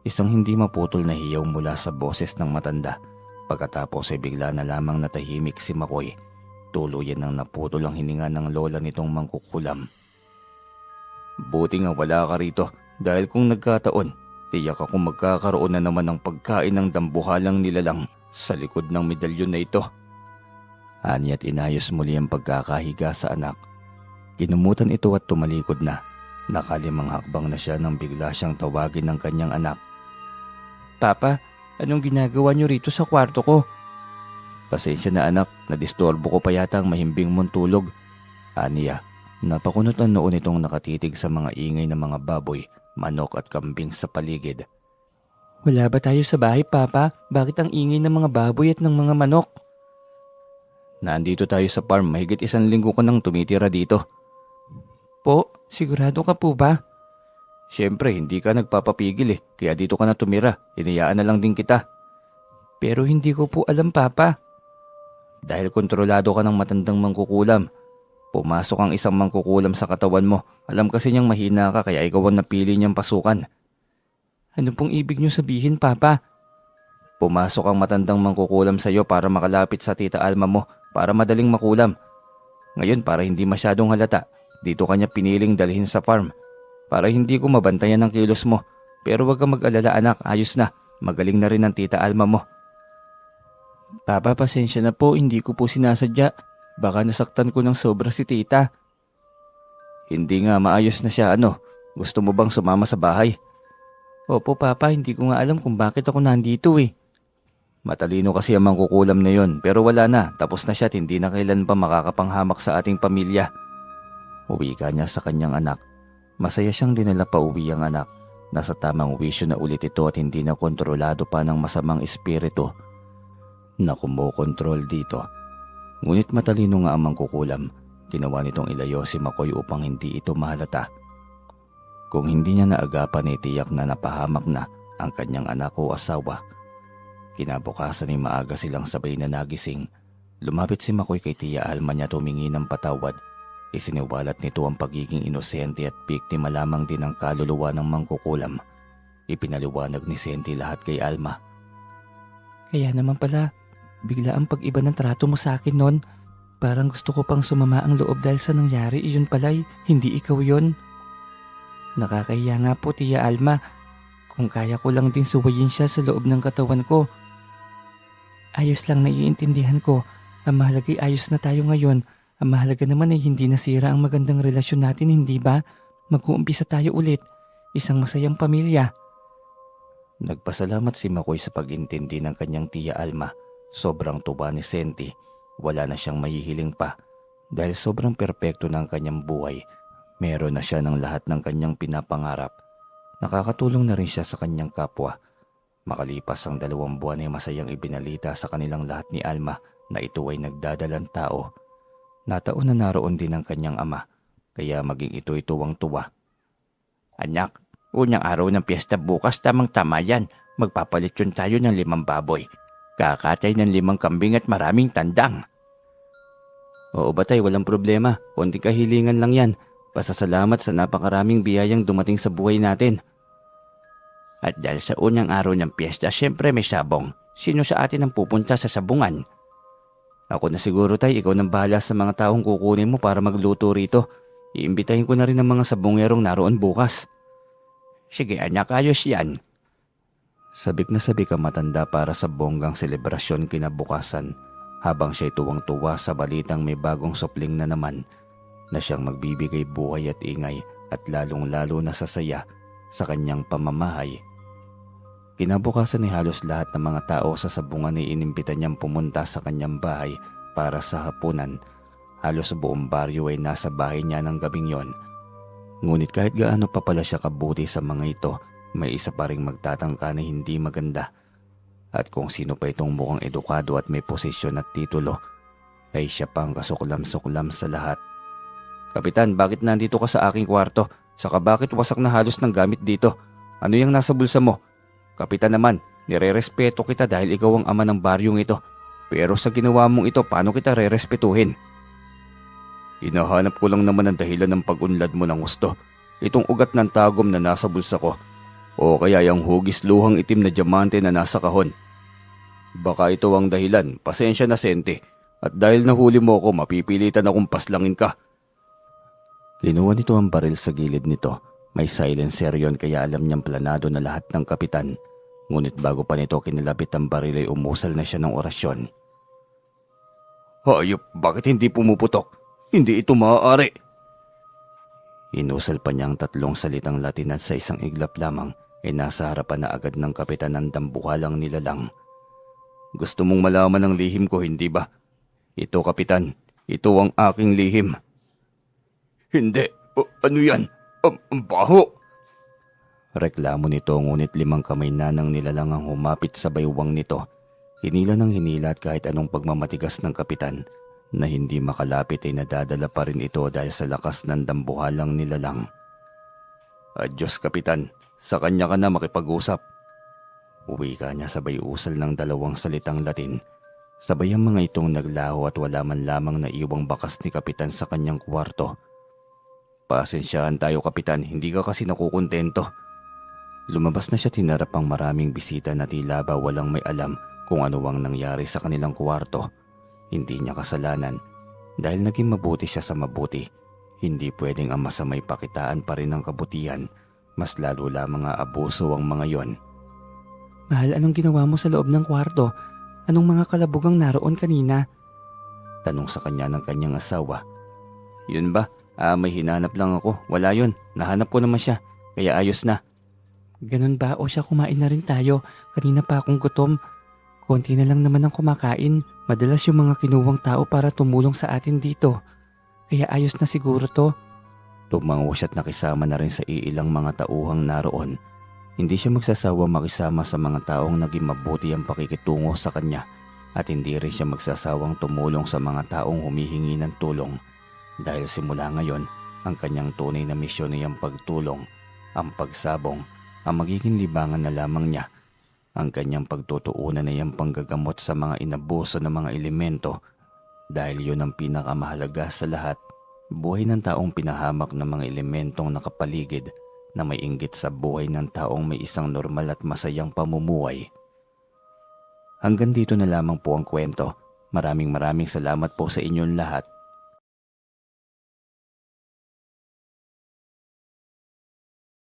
Isang hindi maputol na hiyaw mula sa boses ng matanda. Pagkatapos ay bigla na lamang natahimik si McCoy. Tuluyan nang naputol ang hininga ng lola nitong mangkukulam. Buti nga wala ka rito dahil kung nagkataon, tiyak akong magkakaroon na naman ng pagkain ng dambuhalang nilalang sa likod ng medalyon na ito. Aniya't inayos muli ang pagkakahiga sa anak. Kinumutan ito at tumalikod na. Nakalimang hakbang na siya nang bigla siyang tawagin ng kanyang anak. Papa, anong ginagawa niyo rito sa kwarto ko? Pasensya na anak, nadistorbo ko pa yata ang mahimbing mong tulog. Aniya, napakunot ang noon itong nakatitig sa mga ingay ng mga baboy, manok at kambing sa paligid. Wala ba tayo sa bahay, Papa? Bakit ang ingay ng mga baboy at ng mga manok? Nandito tayo sa farm, mahigit 1 linggo ka nang tumitira dito. Po, sigurado ka po ba? Siyempre, hindi ka nagpapapigil kaya dito ka na tumira. Hinayaan na lang din kita. Pero hindi ko po alam, Papa. Dahil kontrolado ka ng matandang mangkukulam. Pumasok ang isang mangkukulam sa katawan mo. Alam kasi niyang mahina ka kaya ikaw ang napili niyang pasukan. Ano pong ibig niyo sabihin, Papa? Pumasok ang matandang mangkukulam sa iyo para makalapit sa tita Alma mo para madaling makulam. Ngayon para hindi masyadong halata, dito kanya piniling dalhin sa farm. Para hindi ko mabantayan ang kilos mo. Pero wag kang mag-alala anak, ayos na. Magaling na rin ang tita Alma mo. Papa, pasensya na po, hindi ko po sinasadya. Baka nasaktan ko ng sobra si tita. Hindi nga, maayos na siya, ano? Gusto mo bang sumama sa bahay? Opo papa, hindi ko nga alam kung bakit ako nandito eh. Matalino kasi ang mangkukulam na yon, pero wala na, tapos na siya at hindi na kailan pa makakapanghamak sa ating pamilya. Uwi ka niya sa kanyang anak. Masaya siyang dinala pa uwi ang anak. Nasa tamang wisyo na ulit ito at hindi na kontrolado pa ng masamang espiritu na kumokontrol dito. Ngunit matalino nga ang mangkukulam. Ginawa nitong ilayo si Makoy upang hindi ito mahalata. Kung hindi niya naagapan tiyak na napahamak na ang kanyang anak o asawa. Kinabukasan ay maaga silang sabay na nagising. Lumapit si Makoy kay Tia Alma niya tumingi ng patawad. Isiniwalat nito ang pagiging inosente at biktima lamang din ng kaluluwa ng mangkukulam. Ipinaliwanag ni Senti lahat kay Alma. Kaya naman pala, bigla ang pag-iba ng trato mo sa akin noon. Parang gusto ko pang sumama ang loob dahil sa nangyari, iyon pala'y hindi ikaw yon. Nakakahiya nga po, Tia Alma. Kung kaya ko lang din suwayin siya sa loob ng katawan ko. Ayos lang, naiintindihan ko. Ang mahalaga'y ayos na tayo ngayon. Ang mahalaga naman ay hindi nasira ang magandang relasyon natin, hindi ba? Mag-uumpisa tayo ulit. Isang masayang pamilya. Nagpasalamat si Makoy sa pag-intindi ng kanyang Tia Alma. Sobrang tuwa ni Senti. Wala na siyang mahihiling pa. Dahil sobrang perpekto ng kanyang buhay. Meron na siya ng lahat ng kanyang pinapangarap. Nakakatulong na rin siya sa kanyang kapwa. Makalipas ang 2 buwan ay masayang ibinalita sa kanilang lahat ni Alma na ito ay nagdadalang tao. Nataon na naroon din ang kanyang ama, kaya maging ito'y tuwang-tuwa. Anak, unang araw ng piyesta bukas, tamang-tama yan. Magpapalitsyon tayo ng 5 baboy. Kakatay ng 5 kambing at maraming tandang. Oo batay, walang problema. Konting kahilingan lang yan. Pasasalamat sa napakaraming biyayang dumating sa buhay natin. At dahil sa unang araw ng piyesta, syempre may sabong. Sino sa atin ang pupunta sa sabungan? Ako na siguro tay, ikaw nang bahala sa mga taong kukunin mo para magluto rito. Iimbitahin ko na rin ang mga sabungerong naroon bukas. Sige anak, ayos yan. Sabik na sabik ang matanda para sa bonggang selebrasyon kinabukasan habang siya'y tuwang-tuwa sa balitang may bagong supling na naman na siyang magbibigay buhay at ingay at lalong-lalo na sasaya sa kanyang pamamahay. Kinabukasan ay halos lahat ng mga tao sa sabungan ay inimbita niyang pumunta sa kanyang bahay para sa hapunan. Halos buong baryo ay nasa bahay niya ng gabing yon. Ngunit kahit gaano pa pala siya kabuti sa mga ito, may isa pa ring magtatangka na hindi maganda. At kung sino pa itong mukhang edukado at may posisyon at titulo, ay siya pang kasuklam-suklam sa lahat. Kapitan, bakit nandito ka sa aking kwarto? Saka bakit wasak na halos ng gamit dito? Ano yung nasa bulsa mo? Kapitan naman, nire-respeto kita dahil ikaw ang ama ng baryong ito. Pero sa ginawa mong ito, paano kita re-respetuhin? Hinahanap ko lang naman ang dahilan ng pag-unlad mo ng gusto. Itong ugat ng tagom na nasa bulsa ko. O kaya yung hugis luhang itim na diamante na nasa kahon. Baka ito ang dahilan, pasensya na Sente. At dahil nahuli mo ako, mapipilitan akong paslangin ka. Kinuha nito ang baril sa gilid nito. May silencer yon kaya alam niyang planado na lahat ng kapitan. Ngunit bago pa nito kinalapit ang baril ay umusal na siya ng orasyon. Hayop, bakit hindi pumuputok? Hindi ito maaari. Inusal pa niya ang 3 salitang Latin at sa isang iglap lamang ay nasa harapan na agad ng kapitan ng dambuhalang nilalang. Gusto mong malaman ang lihim ko, hindi ba? Ito kapitan, ito ang aking lihim. Hindi, ano yan? Ang baho! Reklamo nito ngunit 5 kamay na ng nilalang ang humapit sa baywang nito. Hinila ng hinila at kahit anong pagmamatigas ng kapitan na hindi makalapit ay nadadala pa rin ito dahil sa lakas ng dambuhalang nilalang. Adyos kapitan, sa kanya ka na makipag-usap. Uwi ka niya sabay usal ng 2 salitang Latin. Sabay ang mga itong naglaho at wala man lamang na iwang bakas ni kapitan sa kanyang kwarto. Pasensyahan tayo kapitan, hindi ka kasi nakukontento. Lumabas na siya tinarap ang maraming bisita na tila ba walang may alam kung ano ang nangyari sa kanilang kwarto. Hindi niya kasalanan dahil naging mabuti siya sa mabuti. Hindi pwedeng ang masamay pakitaan pa rin ng kabutihan. Mas lalo lamang mga abuso ang mga yon. Mahal, anong ginawa mo sa loob ng kwarto? Anong mga kalabugang naroon kanina? Tanong sa kanya ng kanyang asawa. Yun ba? May hinanap lang ako. Wala yun. Nahanap ko naman siya. Kaya ayos na. Ganun ba? O siya, kumain na rin tayo. Kanina pa akong gutom. Konti na lang naman ang kumakain. Madalas yung mga kinuwang tao para tumulong sa atin dito. Kaya ayos na siguro to. Tumango siya't nakisama na rin sa iilang mga tauhang naroon. Hindi siya magsasawa makisama sa mga taong naging mabuti ang pakikitungo sa kanya at hindi rin siya magsasawang tumulong sa mga taong humihingi ng tulong. Dahil simula ngayon, ang kanyang tunay na misyon ay ang pagtulong, ang pagsabong, ang magiging libangan na lamang niya. Ang kanyang pagtutuunan ay ang panggagamot sa mga inabuso ng mga elemento dahil yun ang pinakamahalaga sa lahat. Buhay ng taong pinahamak ng mga elementong nakapaligid na may inggit sa buhay ng taong may isang normal at masayang pamumuhay. Hanggang dito na lamang po ang kwento. Maraming salamat po sa inyong lahat.